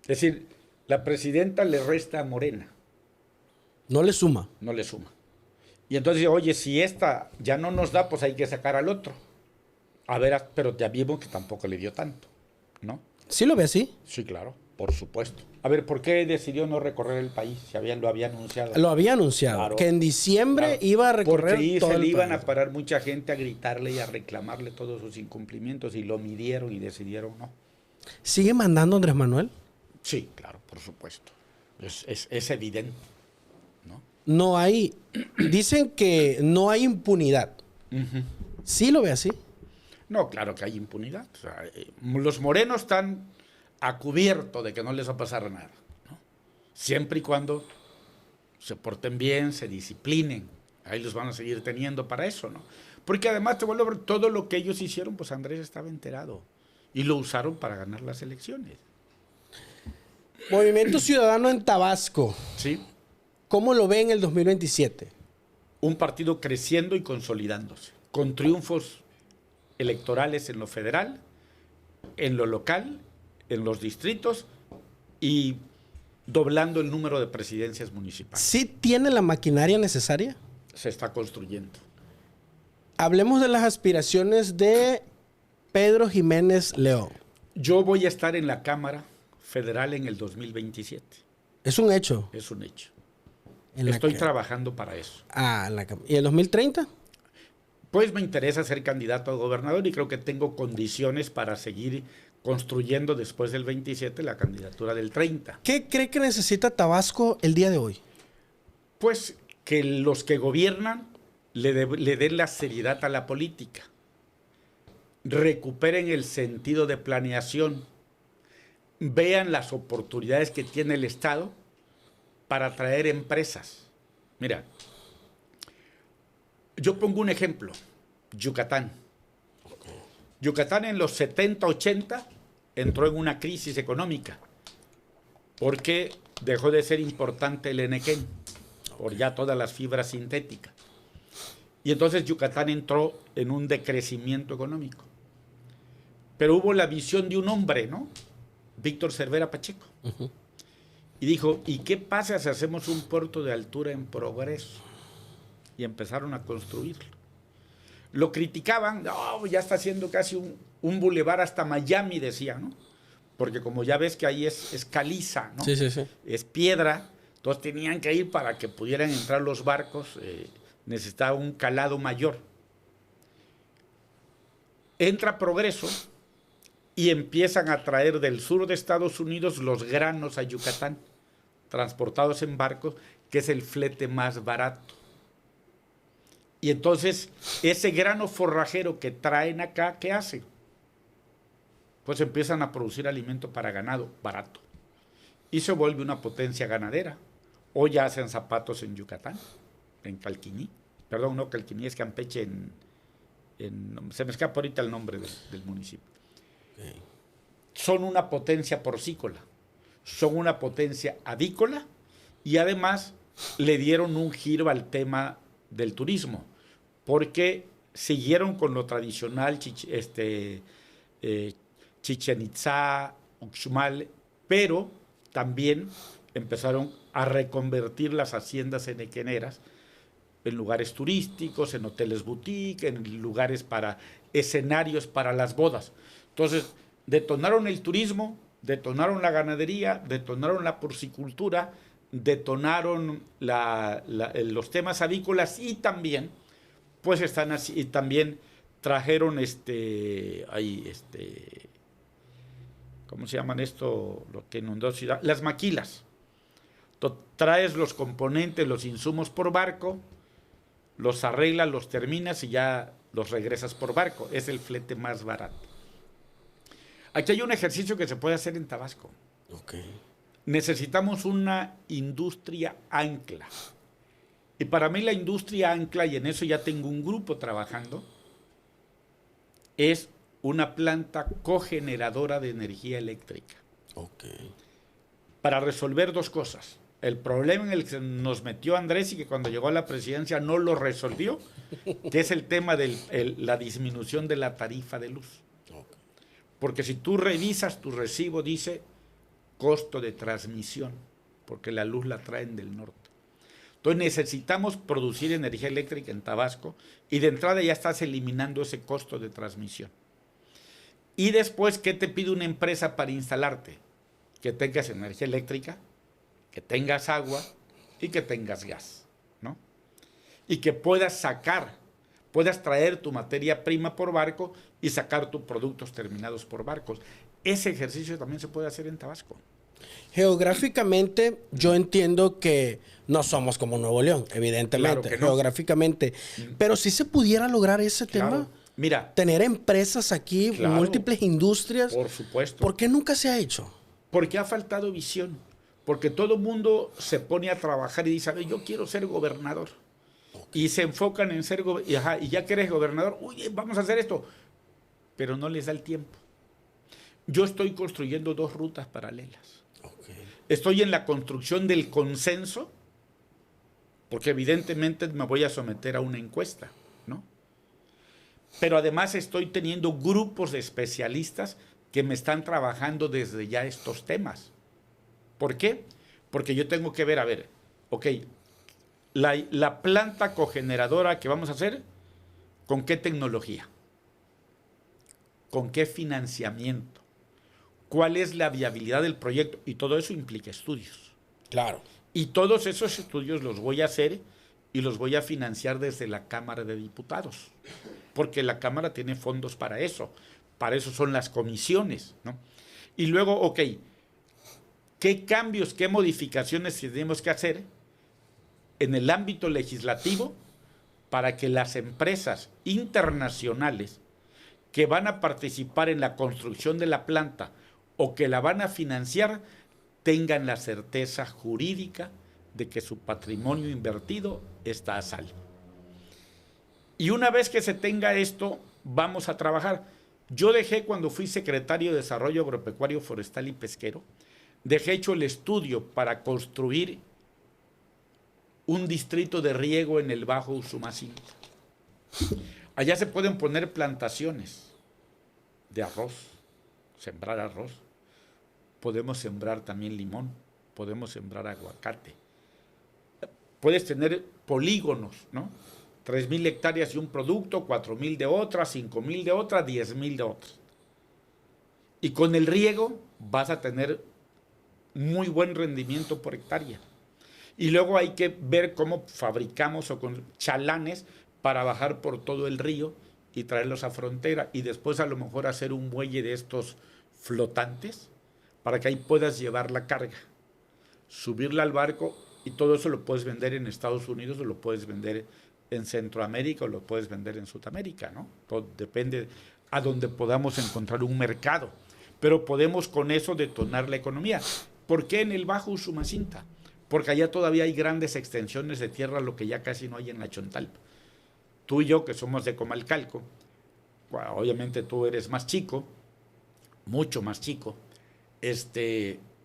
Es decir, la presidenta le resta a Morena. No le suma. No le suma. Y entonces, oye, si esta ya no nos da, pues hay que sacar al otro. A ver, pero ya vimos que tampoco le dio tanto, ¿no? ¿Sí lo ve así? Sí, claro, por supuesto. A ver, ¿por qué decidió no recorrer el país? Si lo había anunciado. Lo había anunciado, claro, que en diciembre iba a recorrer porque todo se el le iban país. a parar mucha gente a gritarle y a reclamarle todos sus incumplimientos, y lo midieron y decidieron no. ¿Sigue mandando Andrés Manuel? Sí, claro, por supuesto. Es evidente. No hay, dicen que no hay impunidad. ¿Sí lo ve así? No, claro que hay impunidad. O sea, los morenos están a cubierto de que no les va a pasar nada, ¿no? Siempre y cuando se porten bien, se disciplinen. Ahí los van a seguir teniendo para eso, ¿no? Porque además te vuelvo a ver, todo lo que ellos hicieron, pues Andrés estaba enterado. Y lo usaron para ganar las elecciones. Movimiento Ciudadano en Tabasco. Sí. ¿Cómo lo ve en el 2027? Un partido creciendo y consolidándose, con triunfos electorales en lo federal, en lo local, en los distritos y doblando el número de presidencias municipales. ¿Sí tiene la maquinaria necesaria? Se está construyendo. Hablemos de las aspiraciones de Pedro Jiménez León. Yo voy a estar en la Cámara Federal en el 2027. ¿Es un hecho? Es un hecho. Estoy trabajando para eso. Ah, ¿y el 2030? Pues me interesa ser candidato a gobernador y creo que tengo condiciones para seguir construyendo después del 27 la candidatura del 30. ¿Qué cree que necesita Tabasco el día de hoy? Pues que los que gobiernan le den la seriedad a la política, recuperen el sentido de planeación, vean las oportunidades que tiene el Estado para atraer empresas. Mira, yo pongo un ejemplo, Yucatán. Yucatán en los 70, 80 entró en una crisis económica porque dejó de ser importante el Enequén por ya todas las fibras sintéticas. Y entonces Yucatán entró en un decrecimiento económico. Pero hubo la visión de un hombre, ¿no? Víctor Cervera Pacheco. Y dijo, ¿y qué pasa si hacemos un puerto de altura en progreso? Y empezaron a construirlo. Lo criticaban, no, ya está haciendo casi un bulevar hasta Miami, decía, ¿no? Porque como ya ves que ahí es caliza, ¿no? Sí, sí, sí. Es piedra, entonces tenían que ir para que pudieran entrar los barcos, necesitaba un calado mayor. Entra Progreso y empiezan a traer del sur de Estados Unidos los granos a Yucatán, transportados en barcos, que es el flete más barato. Y entonces, ese grano forrajero que traen acá, ¿qué hace? Pues empiezan a producir alimento para ganado barato. Y se vuelve una potencia ganadera. O ya hacen zapatos en Yucatán, en Calquiní. Perdón, no Calquiní, es Campeche, se me escapa ahorita el nombre del municipio. Okay. Son una potencia porcícola, son una potencia avícola y además le dieron un giro al tema del turismo, porque siguieron con lo tradicional, Chichén Itzá, Uxmal, pero también empezaron a reconvertir las haciendas henequeneras en lugares turísticos, en hoteles boutique, en lugares para escenarios para las bodas. Entonces, detonaron el turismo, detonaron la ganadería, detonaron la porcicultura, detonaron los temas avícolas y también, pues están así, y también trajeron ¿cómo se llaman esto? Lo que inundó ciudad, las maquilas. Traes los componentes, los insumos por barco, los arreglas, los terminas y ya los regresas por barco. Es el flete más barato. Aquí hay un ejercicio que se puede hacer en Tabasco. Okay. Necesitamos una industria ancla. Y para mí la industria ancla, y en eso ya tengo un grupo trabajando, es una planta cogeneradora de energía eléctrica. Okay. Para resolver dos cosas. El problema en el que nos metió Andrés y que cuando llegó a la presidencia no lo resolvió, que es el tema de la disminución de la tarifa de luz. Okay. Porque si tú revisas tu recibo, dice costo de transmisión, porque la luz la traen del norte. Entonces necesitamos producir energía eléctrica en Tabasco y de entrada ya estás eliminando ese costo de transmisión. Y después, ¿qué te pide una empresa para instalarte? Que tengas energía eléctrica, que tengas agua y que tengas gas, ¿no? Y que puedas traer tu materia prima por barco y sacar tus productos terminados por barcos. Ese ejercicio también se puede hacer en Tabasco. Geográficamente, yo entiendo que no somos como Nuevo León, evidentemente, claro que no. Geográficamente. Pero si se pudiera lograr ese tema, mira, tener empresas aquí, claro, múltiples industrias. Por supuesto. ¿Por qué nunca se ha hecho? Porque ha faltado visión. Porque todo el mundo se pone a trabajar y dice, a ver, yo quiero ser gobernador. Okay. Y se enfocan en ser gobernador. Y ya que eres gobernador, oye, vamos a hacer esto. Pero no les da el tiempo. Yo estoy construyendo 2 rutas paralelas. Okay. Estoy en la construcción del consenso, porque evidentemente me voy a someter a una encuesta, ¿no? Pero además estoy teniendo grupos de especialistas que me están trabajando desde ya estos temas. ¿Por qué? Porque yo tengo que ver, ok, la planta cogeneradora que vamos a hacer, ¿con qué tecnología? ¿Con qué financiamiento? ¿Cuál es la viabilidad del proyecto? Y todo eso implica estudios. Claro. Y todos esos estudios los voy a hacer y los voy a financiar desde la Cámara de Diputados. Porque la Cámara tiene fondos para eso. Para eso son las comisiones, ¿no? Y luego, ok, ¿qué cambios, qué modificaciones tenemos que hacer en el ámbito legislativo para que las empresas internacionales que van a participar en la construcción de la planta o que la van a financiar tengan la certeza jurídica de que su patrimonio invertido está a salvo? Y una vez que se tenga esto, vamos a trabajar. Yo dejé, cuando fui secretario de Desarrollo Agropecuario, Forestal y Pesquero, dejé hecho el estudio para construir un distrito de riego en el Bajo Usumacinta. Allá se pueden poner plantaciones de arroz, sembrar arroz. Podemos sembrar también limón, podemos sembrar aguacate. Puedes tener polígonos, ¿no? 3,000 hectáreas de un producto, 4,000 de otra, 5,000 de otra, 10,000 de otra. Y con el riego vas a tener muy buen rendimiento por hectárea. Y luego hay que ver cómo fabricamos o con chalanes para bajar por todo el río y traerlos a frontera. Y después a lo mejor hacer un muelle de estos flotantes para que ahí puedas llevar la carga, subirla al barco, y todo eso lo puedes vender en Estados Unidos o lo puedes vender en Centroamérica o lo puedes vender en Sudamérica, ¿no? Todo depende a donde podamos encontrar un mercado. Pero podemos con eso detonar la economía. ¿Por qué en el Bajo Usumacinta? Porque allá todavía hay grandes extensiones de tierra, lo que ya casi no hay en la Chontalpa. Tú y yo, que somos de Comalcalco, bueno, obviamente tú eres más chico, mucho más chico,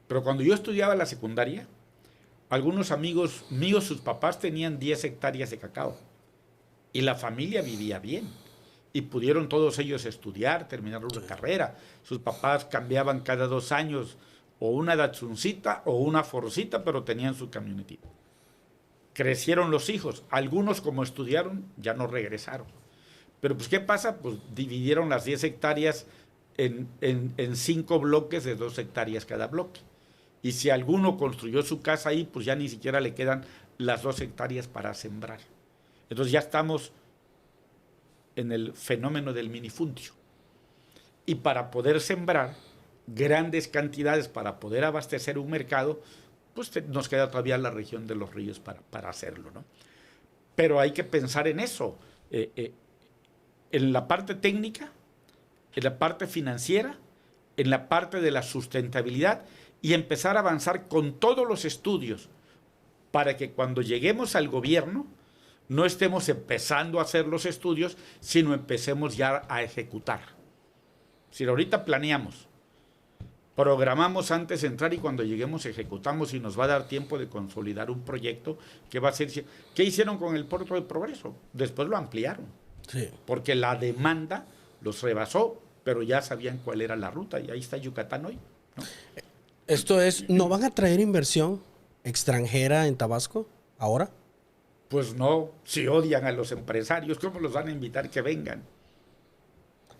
pero cuando yo estudiaba la secundaria, algunos amigos míos, sus papás tenían 10 hectáreas de cacao y la familia vivía bien y pudieron todos ellos estudiar, terminar una carrera. Sus papás cambiaban cada 2 años o una Datsuncita o una Forcita, pero tenían su camionetita. Crecieron los hijos, algunos como estudiaron ya no regresaron. Pero pues ¿qué pasa? Pues dividieron las 10 hectáreas en 5 bloques de 2 hectáreas cada bloque. Y si alguno construyó su casa ahí, pues ya ni siquiera le quedan las 2 hectáreas para sembrar. Entonces ya estamos en el fenómeno del minifundio. Y para poder sembrar grandes cantidades, para poder abastecer un mercado, pues nos queda todavía la región de los ríos para hacerlo, ¿no? Pero hay que pensar en eso, en la parte técnica, en la parte financiera, en la parte de la sustentabilidad y empezar a avanzar con todos los estudios para que cuando lleguemos al gobierno no estemos empezando a hacer los estudios, sino empecemos ya a ejecutar. Si ahorita planeamos, programamos antes de entrar y cuando lleguemos ejecutamos y nos va a dar tiempo de consolidar un proyecto que va a ser... ¿Qué hicieron con el Puerto de Progreso? Después lo ampliaron. Sí. Porque la demanda los rebasó, pero ya sabían cuál era la ruta y ahí está Yucatán hoy, ¿no? Esto es, ¿no van a traer inversión extranjera en Tabasco ahora? Pues no, si odian a los empresarios, ¿cómo los van a invitar que vengan?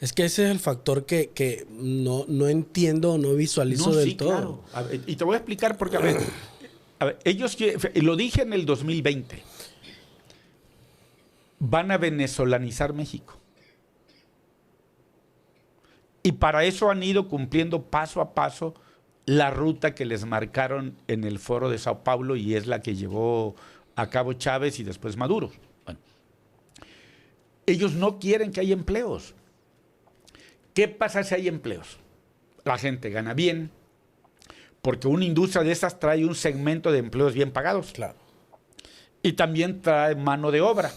Es que ese es el factor que no entiendo, no visualizo del todo. Claro. A ver, y te voy a explicar porque, a ver, ellos, lo dije en el 2020, van a venezolanizar México. Y para eso han ido cumpliendo paso a paso la ruta que les marcaron en el foro de Sao Paulo y es la que llevó a cabo Chávez y después Maduro. Bueno, ellos no quieren que haya empleos. ¿Qué pasa si hay empleos? La gente gana bien, porque una industria de esas trae un segmento de empleos bien pagados. Claro. Y también trae mano de obra.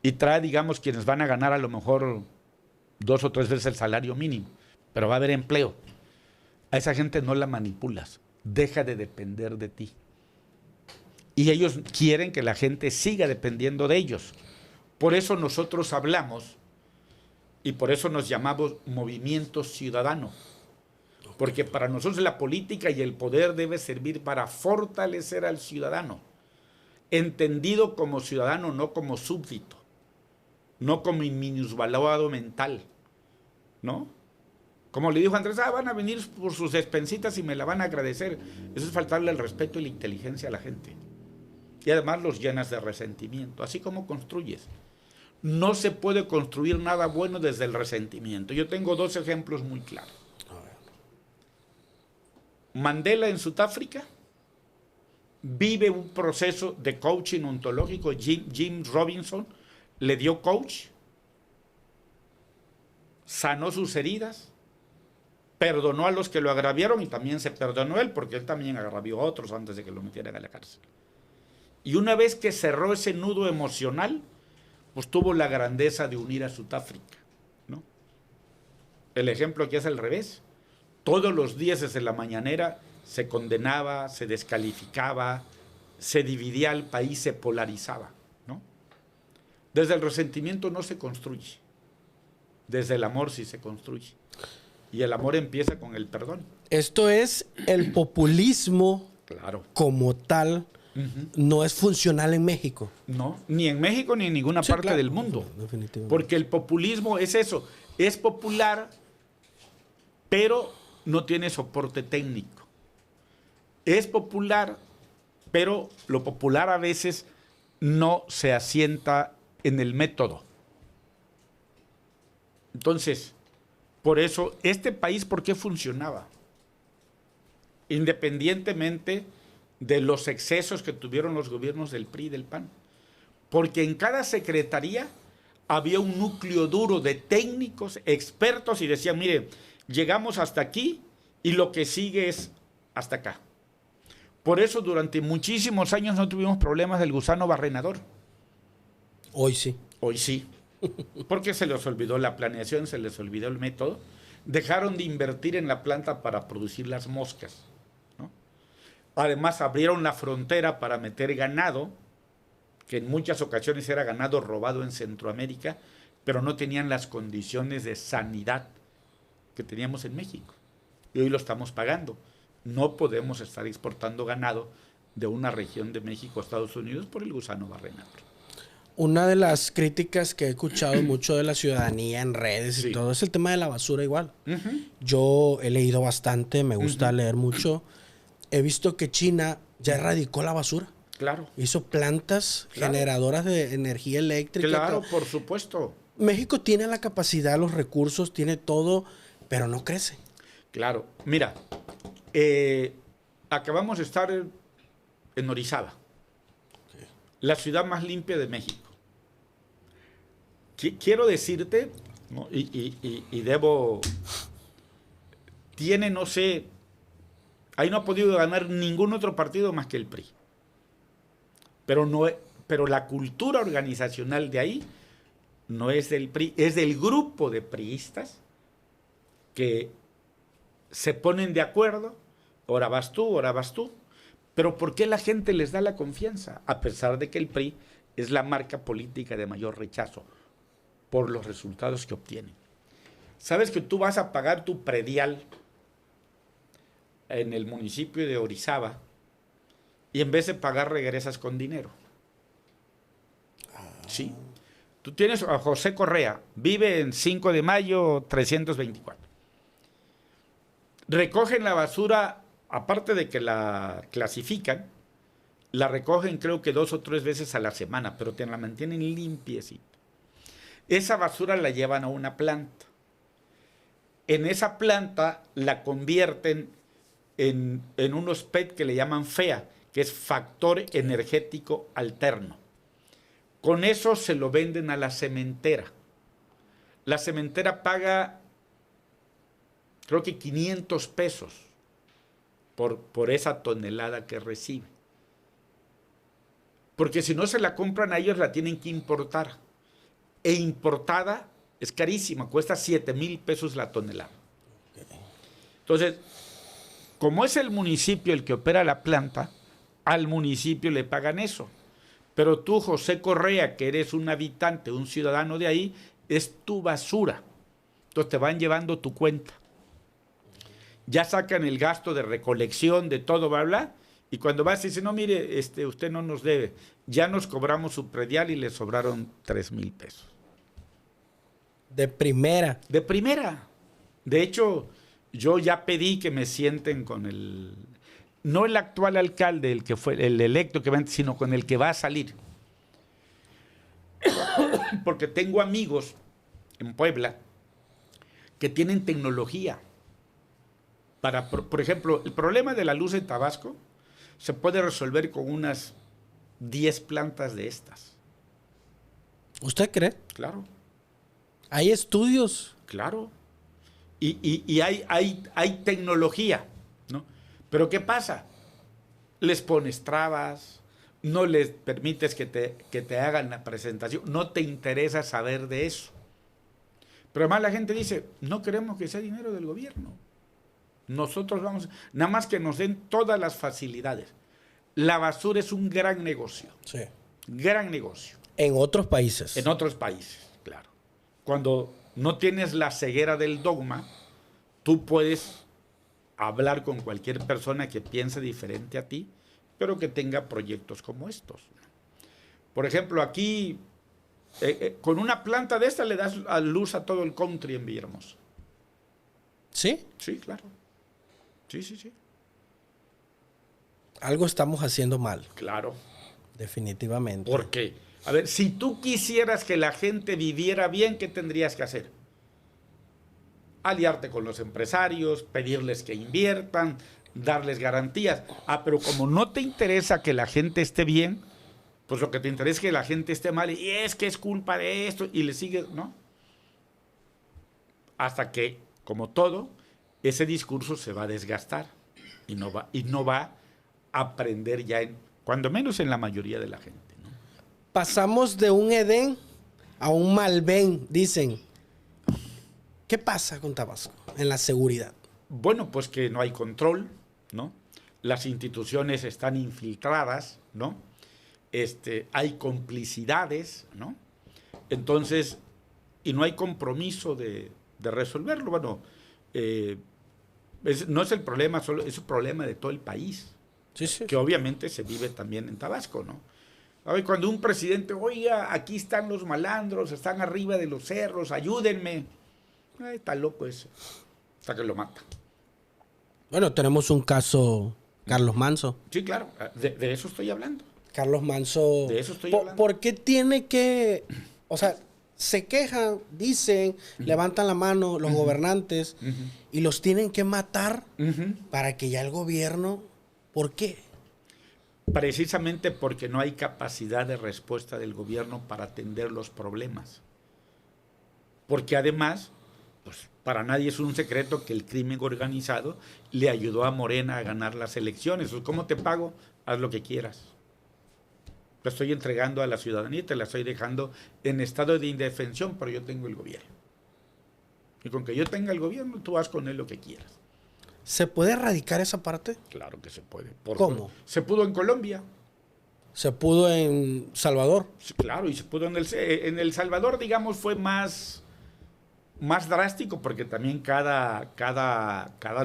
Y trae, digamos, quienes van a ganar a lo mejor 2 o 3 veces el salario mínimo. Pero va a haber empleo. A esa gente no la manipulas. Deja de depender de ti. Y ellos quieren que la gente siga dependiendo de ellos. Por eso nosotros hablamos y por eso nos llamamos movimiento ciudadano. Porque para nosotros la política y el poder debe servir para fortalecer al ciudadano. Entendido como ciudadano, no como súbdito. No como minusvaluado mental. ¿No? Como le dijo Andrés, van a venir por sus despensitas y me la van a agradecer. Eso es faltarle el respeto y la inteligencia a la gente. Y además los llenas de resentimiento. Así como construyes. No se puede construir nada bueno desde el resentimiento. Yo tengo 2 ejemplos muy claros. Mandela en Sudáfrica vive un proceso de coaching ontológico. Jim Robinson le dio coach, sanó sus heridas, perdonó a los que lo agraviaron y también se perdonó él porque él también agravió a otros antes de que lo metieran a la cárcel. Y una vez que cerró ese nudo emocional, pues tuvo la grandeza de unir a Sudáfrica, ¿no? El ejemplo aquí es al revés. Todos los días desde la mañanera se condenaba, se descalificaba, se dividía al país, se polarizaba, ¿no? Desde el resentimiento no se construye. Desde el amor sí se construye. Y el amor empieza con el perdón. Esto es el populismo, claro, como tal. No es funcional en México. No, ni en México ni en ninguna parte del mundo. Definitivamente. Porque el populismo es eso, es popular, pero no tiene soporte técnico. Es popular, pero lo popular a veces no se asienta en el método. Entonces, por eso, este país, ¿por qué funcionaba? Independientemente de los excesos que tuvieron los gobiernos del PRI y del PAN. porque en cada secretaría había un núcleo duro de técnicos, expertos, y decían, mire, llegamos hasta aquí y lo que sigue es hasta acá. Por eso durante muchísimos años no tuvimos problemas del gusano barrenador. Hoy sí. Hoy sí, porque se les olvidó la planeación, se les olvidó el método. Dejaron de invertir en la planta para producir las moscas, ¿no? Además abrieron la frontera para meter ganado, que en muchas ocasiones era ganado robado en Centroamérica, pero no tenían las condiciones de sanidad que teníamos en México. Y hoy lo estamos pagando. No podemos estar exportando ganado de una región de México a Estados Unidos por el gusano barrenador. Una de las críticas que he escuchado mucho de la ciudadanía en redes y Sí. todo es el tema de la basura igual. Uh-huh. Yo he leído bastante, me gusta leer mucho. He visto que China ya erradicó la basura. Claro. Hizo plantas Claro. generadoras de energía eléctrica. Claro, por supuesto. México tiene la capacidad, los recursos, tiene todo, pero no crece. Claro. Mira, acabamos de estar en Orizaba, la ciudad más limpia de México. Quiero decirte, ¿no? y debo, tiene, no sé, ahí no ha podido ganar ningún otro partido más que el PRI. Pero la cultura organizacional de ahí no es del PRI, es del grupo de priistas que se ponen de acuerdo, ahora vas tú. Pero ¿por qué la gente les da la confianza? A pesar de que el PRI es la marca política de mayor rechazo por los resultados que obtienen. ¿Sabes que tú vas a pagar tu predial en el municipio de Orizaba y en vez de pagar regresas con dinero? Sí. Tú tienes a José Correa, vive en 5 de mayo 324. Recogen la basura, aparte de que la clasifican, la recogen creo que 2 o 3 veces a la semana, pero te la mantienen limpiecita. Esa basura la llevan a una planta. En esa planta la convierten en unos PET que le llaman FEA, que es factor energético alterno. Con eso se lo venden a la cementera. La cementera paga, creo que 500 pesos por esa tonelada que recibe. Porque si no se la compran a ellos, la tienen que importar. E importada es carísima, cuesta 7,000 pesos la tonelada. Entonces, como es el municipio el que opera la planta, al municipio le pagan eso. Pero tú, José Correa, que eres un habitante, un ciudadano de ahí, es tu basura. Entonces te van llevando tu cuenta. Ya sacan el gasto de recolección, de todo, bla, bla. Y cuando vas, dice, no, mire, usted no nos debe. Ya nos cobramos su predial y le sobraron 3,000 pesos. De primera. De primera. De hecho, yo ya pedí que me sienten con no el actual alcalde, el que fue el electo que va, sino con el que va a salir. Porque tengo amigos en Puebla que tienen tecnología. Por ejemplo, el problema de la luz en Tabasco se puede resolver con unas 10 plantas de estas. ¿Usted cree? Claro. Hay estudios. Claro. Y hay tecnología, ¿no? Pero ¿qué pasa? Les pones trabas, no les permites que te hagan la presentación, no te interesa saber de eso. Pero además la gente dice, no queremos que sea dinero del gobierno. Nosotros vamos, nada más que nos den todas las facilidades. La basura es un gran negocio. Sí. Gran negocio. En otros países. En otros países, claro. Cuando no tienes la ceguera del dogma, tú puedes hablar con cualquier persona que piense diferente a ti, pero que tenga proyectos como estos. Por ejemplo, aquí, con una planta de esta le das luz a todo el country en Villahermosa. ¿Sí? Sí, claro. Sí. Algo estamos haciendo mal. Claro. Definitivamente. ¿Por qué? A ver, si tú quisieras que la gente viviera bien, ¿qué tendrías que hacer? Aliarte con los empresarios, pedirles que inviertan, darles garantías. Pero como no te interesa que la gente esté bien, pues lo que te interesa es que la gente esté mal y es que es culpa de esto y le sigue, ¿no? Hasta que, como todo, ese discurso se va a desgastar y no va a aprender ya, cuando menos en la mayoría de la gente, ¿no? Pasamos de un Edén a un Malven, dicen. ¿Qué pasa con Tabasco en la seguridad? Bueno, pues que no hay control, ¿no? Las instituciones están infiltradas, ¿no? Hay complicidades, ¿no? Entonces, y no hay compromiso de resolverlo. Bueno, no es el problema solo, es un problema de todo el país, Sí, sí. que obviamente se vive también en Tabasco, ¿no? A ver, cuando un presidente, oiga, aquí están los malandros, están arriba de los cerros, ayúdenme. Ay, está loco ese, hasta que lo mata. Bueno, tenemos un caso, Carlos Manso. Sí, claro, de eso estoy hablando. Carlos Manso. De eso estoy hablando. ¿Por qué tiene que, o sea, se quejan, dicen, levantan la mano los gobernantes y los tienen que matar para que ya el gobierno, ¿por qué? Precisamente porque no hay capacidad de respuesta del gobierno para atender los problemas. Porque además, pues para nadie es un secreto que el crimen organizado le ayudó a Morena a ganar las elecciones. ¿Cómo te pago? Haz lo que quieras. Lo estoy entregando a la ciudadanía y te la estoy dejando en estado de indefensión, pero yo tengo el gobierno. Y con que yo tenga el gobierno, tú haz con él lo que quieras. ¿Se puede erradicar esa parte? Claro que se puede. ¿Cómo? Se pudo en Colombia. ¿Se pudo en Salvador? Sí, claro, y se pudo en El Salvador, digamos, fue más drástico porque también cada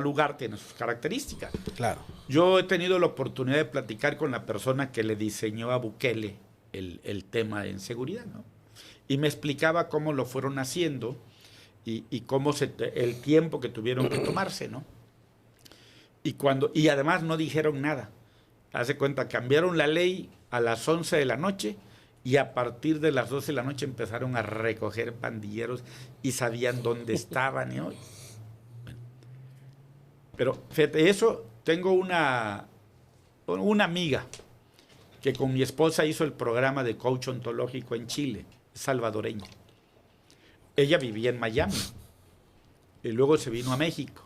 lugar tiene sus características. Claro. Yo he tenido la oportunidad de platicar con la persona que le diseñó a Bukele el tema en seguridad, ¿no? Y me explicaba cómo lo fueron haciendo y cómo el tiempo que tuvieron que tomarse, ¿no? Y además no dijeron nada. Hace cuenta, cambiaron la ley a las 11 de la noche y a partir de las 12 de la noche empezaron a recoger pandilleros y sabían dónde estaban, ¿no? Bueno, pero fíjate, eso, tengo una amiga que con mi esposa hizo el programa de coach ontológico en Chile, salvadoreña. Ella vivía en Miami y luego se vino a México.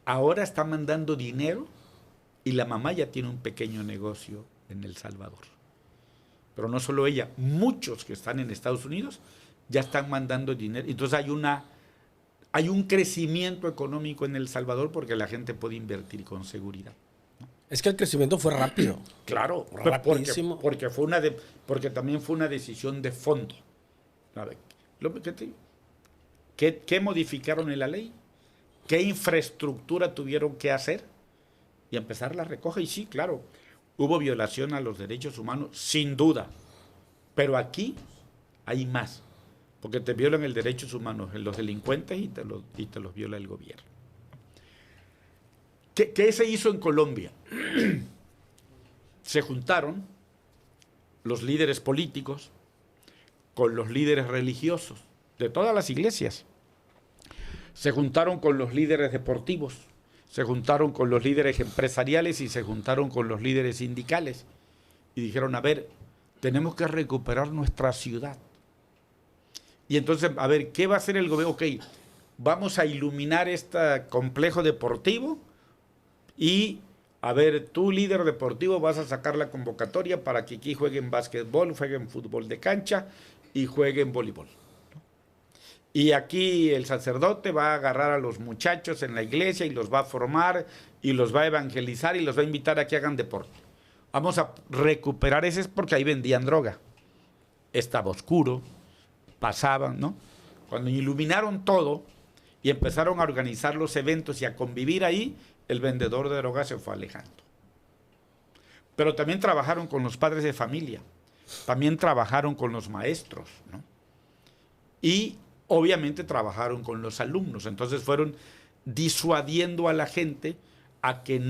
Ahora está mandando dinero y la mamá ya tiene un pequeño negocio en El Salvador. Pero no solo ella, muchos que están en Estados Unidos ya están mandando dinero. Entonces hay un crecimiento económico en El Salvador porque la gente puede invertir con seguridad, ¿no? Es que el crecimiento fue rápido. Claro, rapidísimo. Porque también fue una decisión de fondo. A ver, ¿qué modificaron en la ley? ¿Qué infraestructura tuvieron que hacer? Y empezar la recoge. Y sí, claro, hubo violación a los derechos humanos, sin duda. Pero aquí hay más. Porque te violan el derechos humanos en los delincuentes y te los viola el gobierno. ¿Qué se hizo en Colombia? Se juntaron los líderes políticos con los líderes religiosos de todas las iglesias. Se juntaron con los líderes deportivos, se juntaron con los líderes empresariales y se juntaron con los líderes sindicales. Y dijeron, a ver, tenemos que recuperar nuestra ciudad. Y entonces, a ver, ¿qué va a hacer el gobierno? Ok, vamos a iluminar este complejo deportivo y, a ver, tú líder deportivo vas a sacar la convocatoria para que aquí jueguen básquetbol, jueguen fútbol de cancha y jueguen voleibol. Y aquí el sacerdote va a agarrar a los muchachos en la iglesia y los va a formar y los va a evangelizar y los va a invitar a que hagan deporte. Vamos a recuperar ese, porque ahí vendían droga. Estaba oscuro, pasaban, ¿no? Cuando iluminaron todo y empezaron a organizar los eventos y a convivir ahí, el vendedor de droga se fue alejando. Pero también trabajaron con los padres de familia, también trabajaron con los maestros, ¿no? Y obviamente trabajaron con los alumnos. Entonces fueron disuadiendo a la gente a que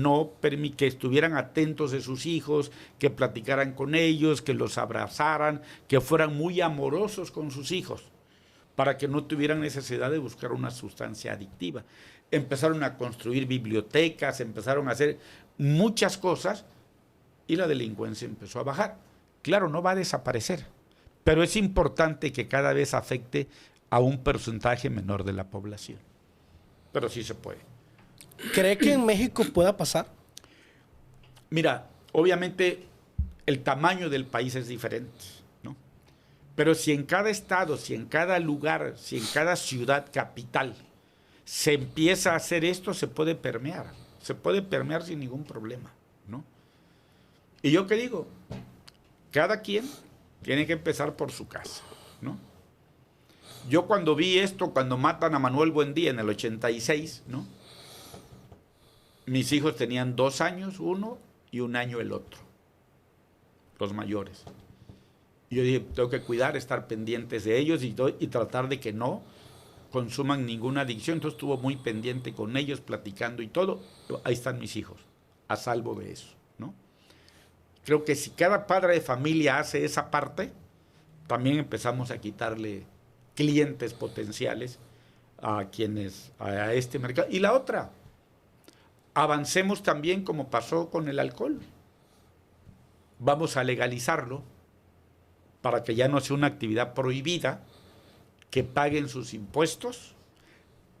que estuvieran atentos de sus hijos, que platicaran con ellos, que los abrazaran, que fueran muy amorosos con sus hijos, para que no tuvieran necesidad de buscar una sustancia adictiva. Empezaron a construir bibliotecas, empezaron a hacer muchas cosas y la delincuencia empezó a bajar. Claro, no va a desaparecer, pero es importante que cada vez afecte a un porcentaje menor de la población. Pero sí se puede. ¿Cree que en México pueda pasar? Mira, obviamente el tamaño del país es diferente, ¿no? Pero si en cada estado, si en cada lugar, si en cada ciudad capital se empieza a hacer esto, se puede permear sin ningún problema, ¿no? Y yo qué digo, cada quien tiene que empezar por su casa, ¿no? Yo cuando vi esto, cuando matan a Manuel Buendía en el 86, ¿no? Mis hijos tenían 2 años, uno, y 1 año el otro, los mayores. Y yo dije, tengo que cuidar, estar pendientes de ellos y tratar de que no consuman ninguna adicción. Entonces estuvo muy pendiente con ellos, platicando y todo. Ahí están mis hijos, a salvo de eso, ¿no? Creo que si cada padre de familia hace esa parte, también empezamos a quitarle clientes potenciales a este mercado. Y la otra, avancemos también como pasó con el alcohol. Vamos a legalizarlo para que ya no sea una actividad prohibida, que paguen sus impuestos,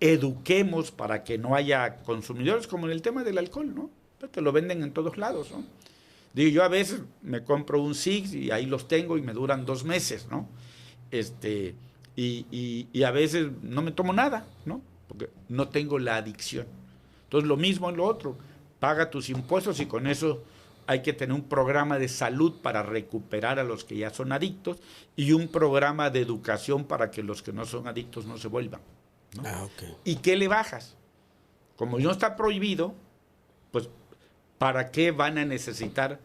eduquemos para que no haya consumidores, como en el tema del alcohol, ¿no? Pues te lo venden en todos lados, ¿no? Digo, yo a veces me compro un Six y ahí los tengo y me duran 2 meses, ¿no? Y a veces no me tomo nada, ¿no? Porque no tengo la adicción. Entonces, lo mismo en lo otro. Paga tus impuestos y con eso hay que tener un programa de salud para recuperar a los que ya son adictos y un programa de educación para que los que no son adictos no se vuelvan, ¿no? Okay. ¿Y qué le bajas? Como no está prohibido, pues, ¿para qué van a necesitar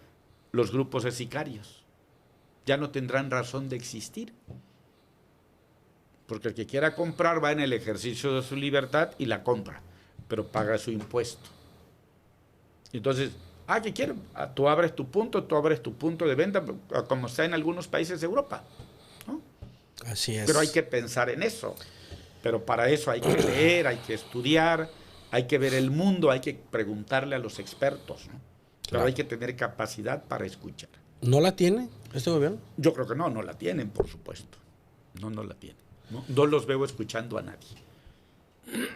los grupos de sicarios? Ya no tendrán razón de existir. Porque el que quiera comprar va en el ejercicio de su libertad y la compra, pero paga su impuesto. Entonces, ¿qué quieren? Tú abres tu punto de venta, como está en algunos países de Europa, ¿no? Así es. Pero hay que pensar en eso. Pero para eso hay que leer, hay que estudiar, hay que ver el mundo, hay que preguntarle a los expertos, ¿no? Pero Claro. hay que tener capacidad para escuchar. ¿No la tiene este gobierno? Yo creo que no la tienen, por supuesto. No la tienen. No los veo escuchando a nadie.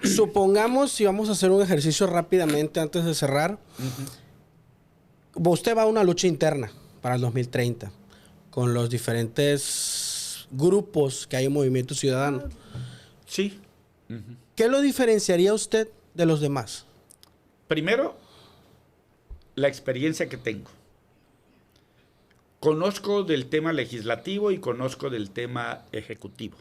Supongamos, si vamos a hacer un ejercicio rápidamente antes de cerrar, usted va a una lucha interna para el 2030 con los diferentes grupos que hay en Movimiento Ciudadano. Sí. ¿Qué lo diferenciaría a usted de los demás? Primero, la experiencia que tengo. Conozco del tema legislativo y conozco del tema ejecutivo.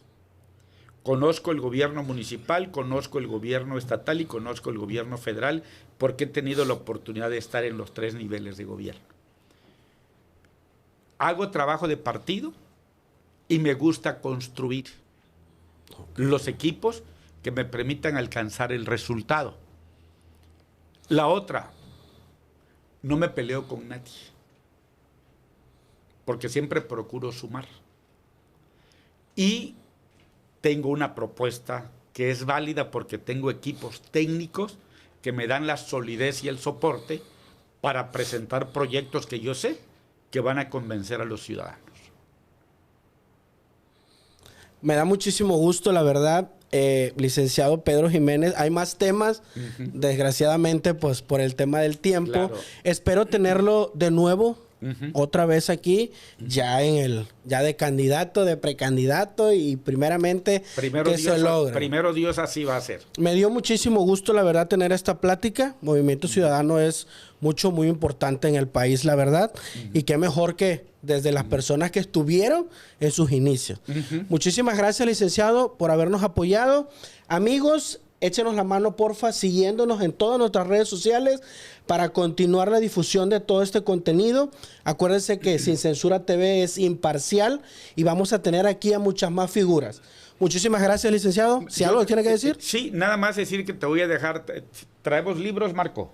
Conozco el gobierno municipal, conozco el gobierno estatal y conozco el gobierno federal porque he tenido la oportunidad de estar en los 3 niveles de gobierno. Hago trabajo de partido y me gusta construir los equipos que me permitan alcanzar el resultado. La otra, no me peleo con nadie, porque siempre procuro sumar. Y tengo una propuesta que es válida porque tengo equipos técnicos que me dan la solidez y el soporte para presentar proyectos que yo sé que van a convencer a los ciudadanos. Me da muchísimo gusto, la verdad, licenciado Pedro Jiménez. Hay más temas, desgraciadamente, pues por el tema del tiempo. Claro. Espero tenerlo de nuevo, otra vez aquí, ya de candidato, de precandidato y primeramente que se logre. Primero Dios, así va a ser. Me dio muchísimo gusto, la verdad, tener esta plática. Movimiento Ciudadano es muy importante en el país, la verdad. Y qué mejor que desde las personas que estuvieron en sus inicios. Muchísimas gracias, licenciado, por habernos apoyado. Amigos, échenos la mano, porfa, siguiéndonos en todas nuestras redes sociales para continuar la difusión de todo este contenido. Acuérdense que Sin Censura TV es imparcial y vamos a tener aquí a muchas más figuras. Muchísimas gracias, licenciado. ¿Si algo tiene que decir? Sí, nada más decir que te voy a dejar. ¿Traemos libros, Marco?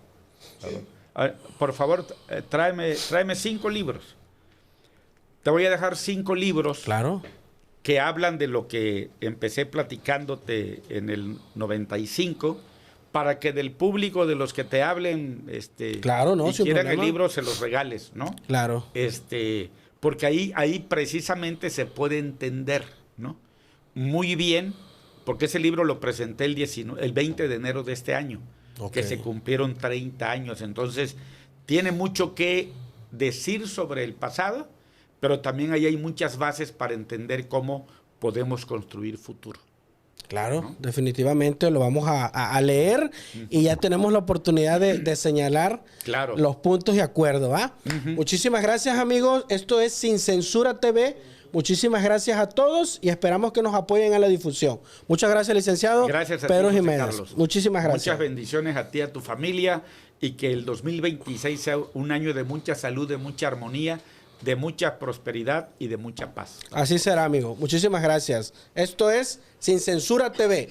A ver, por favor, tráeme 5 libros. Te voy a dejar 5 libros. Claro. Que hablan de lo que empecé platicándote en el 95, para que del público, de los que te hablen, claro, no, y sin quieran problema. el libro, se los regales, ¿no? Claro. Porque ahí precisamente se puede entender, ¿no? Muy bien, porque ese libro lo presenté el 20 de enero de este año, que se cumplieron 30 años. Entonces, tiene mucho que decir sobre el pasado, pero también ahí hay muchas bases para entender cómo podemos construir futuro. Claro, ¿no? Definitivamente lo vamos a leer y ya tenemos la oportunidad de señalar los puntos de acuerdo. Muchísimas gracias, amigos. Esto es Sin Censura TV. Muchísimas gracias a todos y esperamos que nos apoyen a la difusión. Muchas gracias, licenciado gracias a Pedro ti, José Jiménez. Carlos. Muchísimas gracias. Muchas bendiciones a ti y a tu familia y que el 2026 sea un año de mucha salud, de mucha armonía, de mucha prosperidad y de mucha paz. Así será, amigo. Muchísimas gracias. Esto es Sin Censura TV.